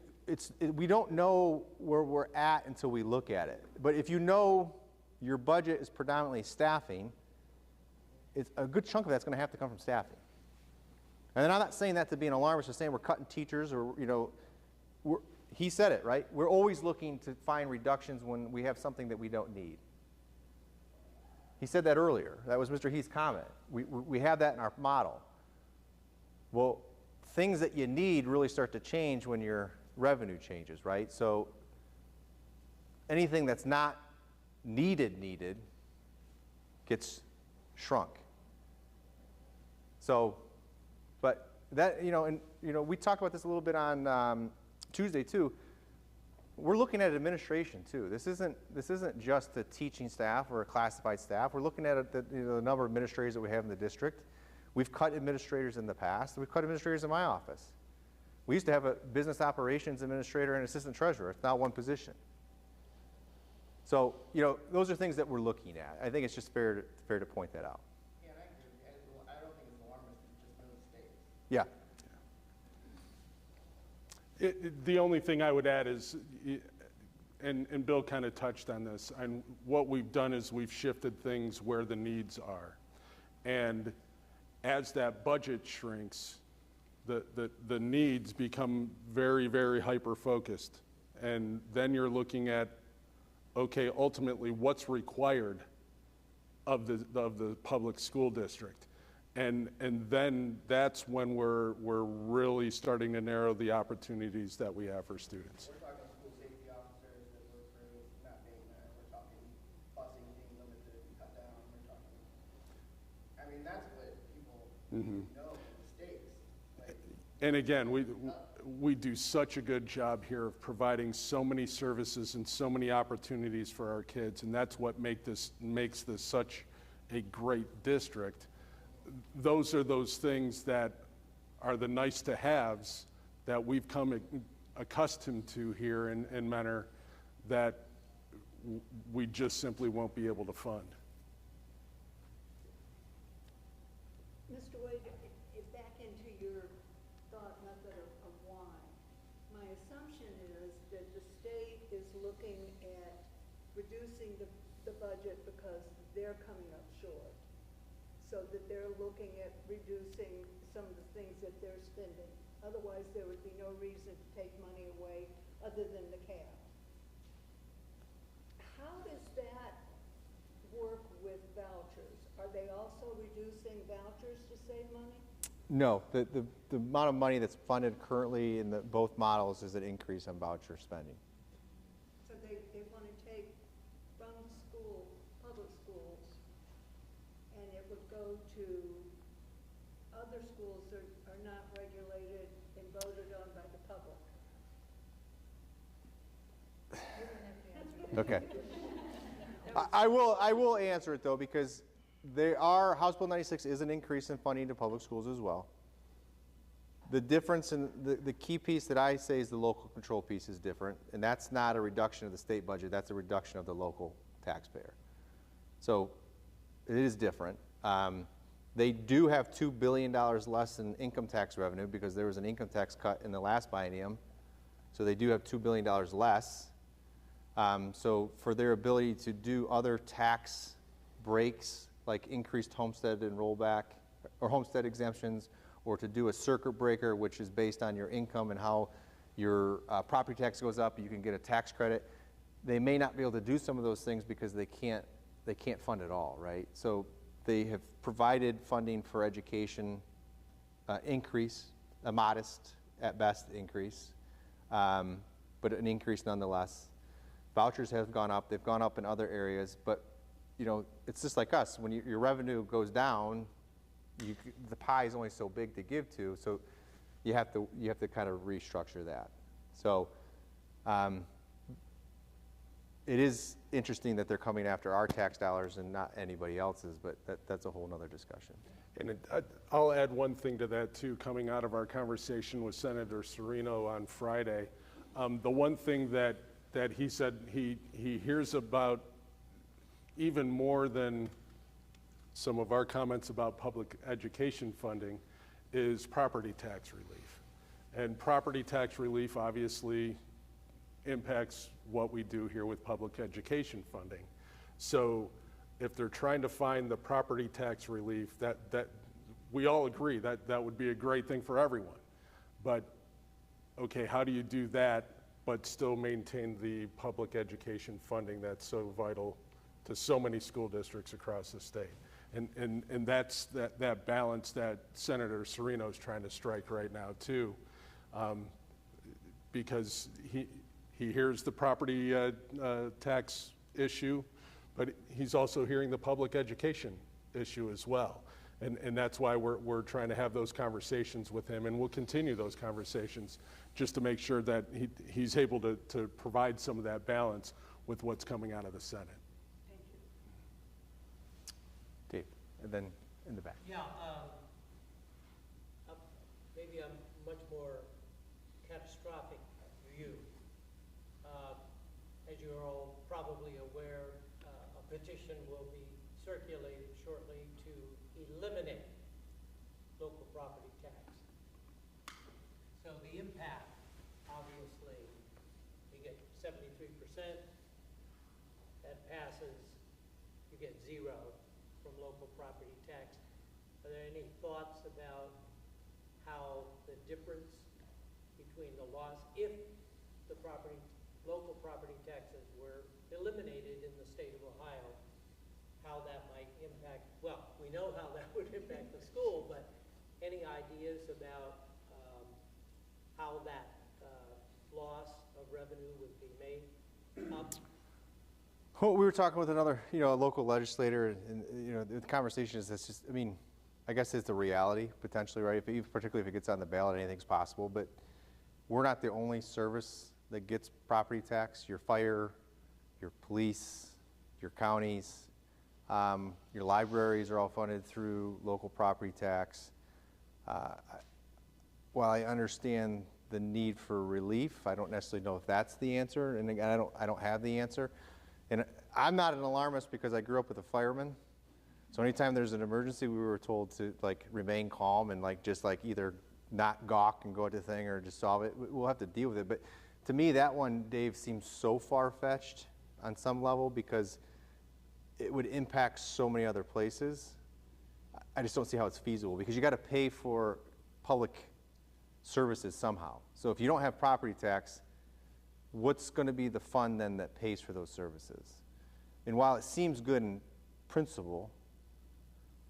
Speaker 2: we don't know where we're at until we look at it. But if you know your budget is predominantly staffing, it's a good chunk of that's going to have to come from staffing. And I'm not saying that to be an alarmist, just saying we're cutting teachers or, he said it, right? We're always looking to find reductions when we have something that we don't need. He said that earlier. That was Mr. Heath's comment. We have that in our model. Well, things that you need really start to change when your revenue changes, right? So anything that's not needed gets shrunk. So, but that, we talked about this a little bit on Tuesday too. We're looking at administration too. This isn't just the teaching staff or a classified staff. We're looking at the number of administrators that we have in the district. We've cut administrators in the past. We've cut administrators in my office. We used to have a business operations administrator and assistant treasurer. It's now one position. So, those are things that we're looking at. I think it's just fair to point that out.
Speaker 5: Yeah, and I agree with you. I don't think it's alarmist, it's just no mistakes.
Speaker 2: Yeah.
Speaker 1: The only thing I would add is, and Bill kind of touched on this, and what we've done is we've shifted things where the needs are. And as that budget shrinks, the needs become very, very hyper-focused. And then you're looking at, okay, ultimately, what's required of the public school district? And then that's when we're really starting to narrow the opportunities that we have for students.
Speaker 5: We're talking school safety officers that work for not being there. We're talking busing being limited, cut down. We're talking, that's what people know, mistakes.
Speaker 1: And again, we do such a good job here of providing so many services and so many opportunities for our kids, and that's what makes this such a great district. Those are those things that are the nice to haves that we've come accustomed to here in Mentor that we just simply won't be able to fund.
Speaker 4: Mr. Wade, back into your thought method of why. My assumption is that the state is looking at reducing the budget because they're coming up short. So that they're looking at reducing some of the things that they're spending. Otherwise, there would be no reason to take money away other than the cap. How does that work with vouchers? Are they also reducing vouchers to save money?
Speaker 2: No, the amount of money that's funded currently in both models is an increase on voucher spending.
Speaker 4: So they want to take from public schools, and it would go to other schools that are not regulated and voted on by the public.
Speaker 2: Okay. I will answer it though, because House Bill 96 is an increase in funding to public schools as well. The difference in the key piece that I say is the local control piece is different, and that's not a reduction of the state budget, that's a reduction of the local taxpayer. So it is different. They do have $2 billion less in income tax revenue because there was an income tax cut in the last biennium. So they do have $2 billion less. So for their ability to do other tax breaks, like increased homestead and rollback, or homestead exemptions, or to do a circuit breaker, which is based on your income and how your property tax goes up, you can get a tax credit. They may not be able to do some of those things because they can't fund it all, right? So they have provided funding for education increase, a modest, at best, increase, but an increase nonetheless. Vouchers have gone up. They've gone up in other areas, but it's just like us. When your revenue goes down, the pie is only so big to give to, so you have to kind of restructure that. So it is interesting that they're coming after our tax dollars and not anybody else's, but that's a whole nother discussion.
Speaker 1: And I'll add one thing to that too, coming out of our conversation with Senator Serino on Friday. The one thing that he said he hears about even more than some of our comments about public education funding is property tax relief. And property tax relief obviously impacts what we do here with public education funding. So if they're trying to find the property tax relief, that we all agree that would be a great thing for everyone. But okay, how do you do that but still maintain the public education funding that's so vital to so many school districts across the state? And that's that balance that Senator Serino is trying to strike right now too, because he hears the property tax issue, but he's also hearing the public education issue as well. And that's why we're trying to have those conversations with him, and we'll continue those conversations just to make sure that he's able to provide some of that balance with what's coming out of the Senate.
Speaker 2: Dave, and then in the back.
Speaker 6: Yeah, maybe I'm much more catastrophic view. As you're all probably aware, a petition will be circulated shortly to eliminate local property tax. So the impact, obviously, you get 73%, that passes, you get 0 from local property tax. Are there any thoughts about how the difference between the loss, if the local property taxes were eliminated in the state of Ohio, how that might impact, well, we know how that would impact the school, but any ideas about how that loss of revenue would be made up?
Speaker 2: Well, we were talking with another, a local legislator, and the conversation is that's just, I mean, I guess it's the reality potentially, right? Particularly if it gets on the ballot, anything's possible. But we're not the only service that gets property tax. Your fire, your police, your counties, your libraries are all funded through local property tax. While I understand the need for relief, I don't necessarily know if that's the answer, and again, I don't have the answer. And I'm not an alarmist because I grew up with a fireman. So anytime there's an emergency, we were told to remain calm and just either not gawk and go to the thing or just solve it. We'll have to deal with it. But to me, that one, Dave, seems so far-fetched on some level because it would impact so many other places. I just don't see how it's feasible because you got to pay for public services somehow. So if you don't have property tax, what's going to be the fund then that pays for those services? And while it seems good in principle,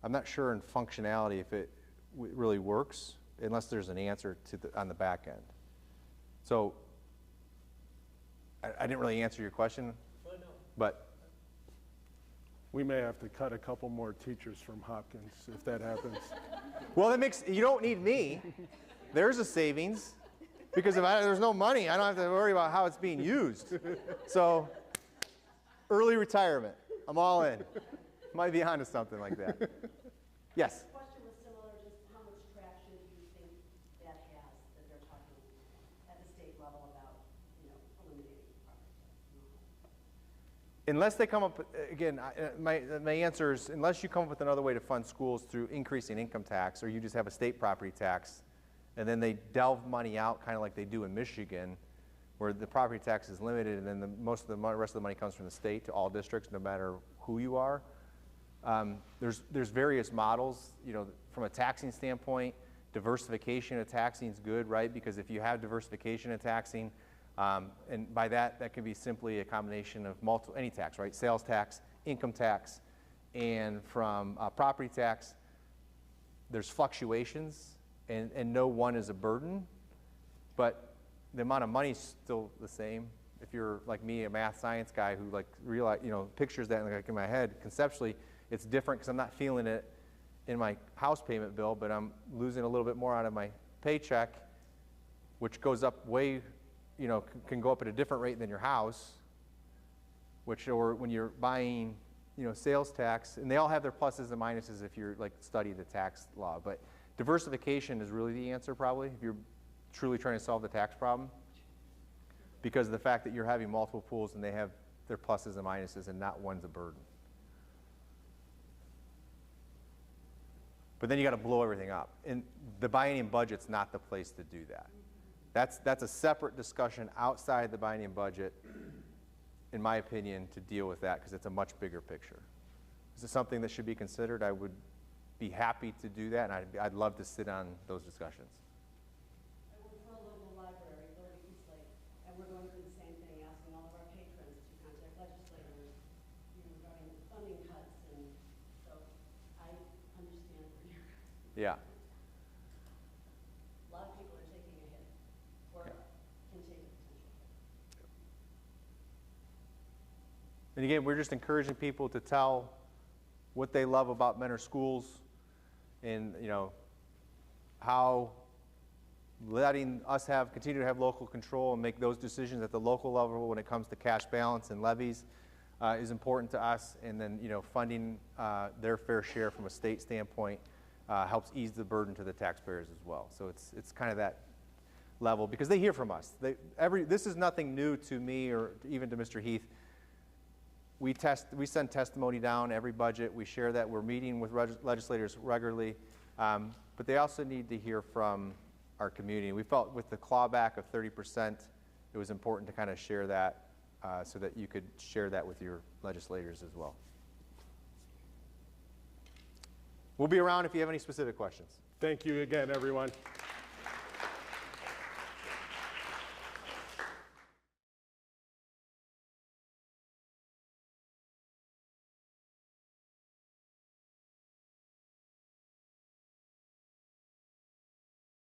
Speaker 2: I'm not sure in functionality if it really works unless there's an answer on the back end. So I didn't really answer your question, but
Speaker 1: We may have to cut a couple more teachers from Hopkins if that happens.
Speaker 2: well, you don't need me. There's a savings because if there's no money, I don't have to worry about how it's being used. So early retirement, I'm all in. Might be onto something like that. Yes?
Speaker 3: The question was similar, just how much traction do you think that has, that they're talking at the state level about, eliminating property tax?
Speaker 2: Unless they come up, again, my answer is unless you come up with another way to fund schools through increasing income tax, or you just have a state property tax, and then they delve money out kind of like they do in Michigan, where the property tax is limited, and then the rest of the money comes from the state to all districts, no matter who you are. There's various models, from a taxing standpoint. Diversification of taxing is good, right? Because if you have diversification of taxing, and by that can be simply a combination of any tax, right? Sales tax, income tax, and from property tax, there's fluctuations, and no one is a burden, but the amount of money is still the same. If you're like me, a math science guy who realize, pictures that in my head, conceptually, it's different because I'm not feeling it in my house payment bill, but I'm losing a little bit more out of my paycheck, which goes up way, can go up at a different rate than your house, or when you're buying, sales tax, and they all have their pluses and minuses if you're study the tax law, but diversification is really the answer probably if you're truly trying to solve the tax problem, because of the fact that you're having multiple pools and they have their pluses and minuses and not one's a burden. but then you got to blow everything up. And the biennium budget's not the place to do that. That's a separate discussion outside the biennium budget, in my opinion, to deal with that, because it's a much bigger picture. Is it something that should be considered? I would be happy to do that, and I'd love to sit on those discussions.
Speaker 3: I work for a local library, Village of East Lake, and we're going through the same thing, asking all of our patrons to contact legislators, regarding funding cuts, and so I understand where you're.
Speaker 2: Yeah.
Speaker 3: A lot of people are taking a hit, or can take a potential hit.
Speaker 2: And again, we're just encouraging people to tell what they love about Mentor Schools, and how letting us continue to have local control and make those decisions at the local level when it comes to cash balance and levies is important to us. And then funding their fair share from a state standpoint helps ease the burden to the taxpayers as well. So it's kind of that level, because they hear from us. This is nothing new to me or even to Mr. Heath. We send testimony down every budget. We share that. We're meeting with legislators regularly. But they also need to hear from our community. We felt with the clawback of 30%, it was important to kind of share that so that you could share that with your legislators as well. We'll be around if you have any specific questions.
Speaker 1: Thank you again, everyone.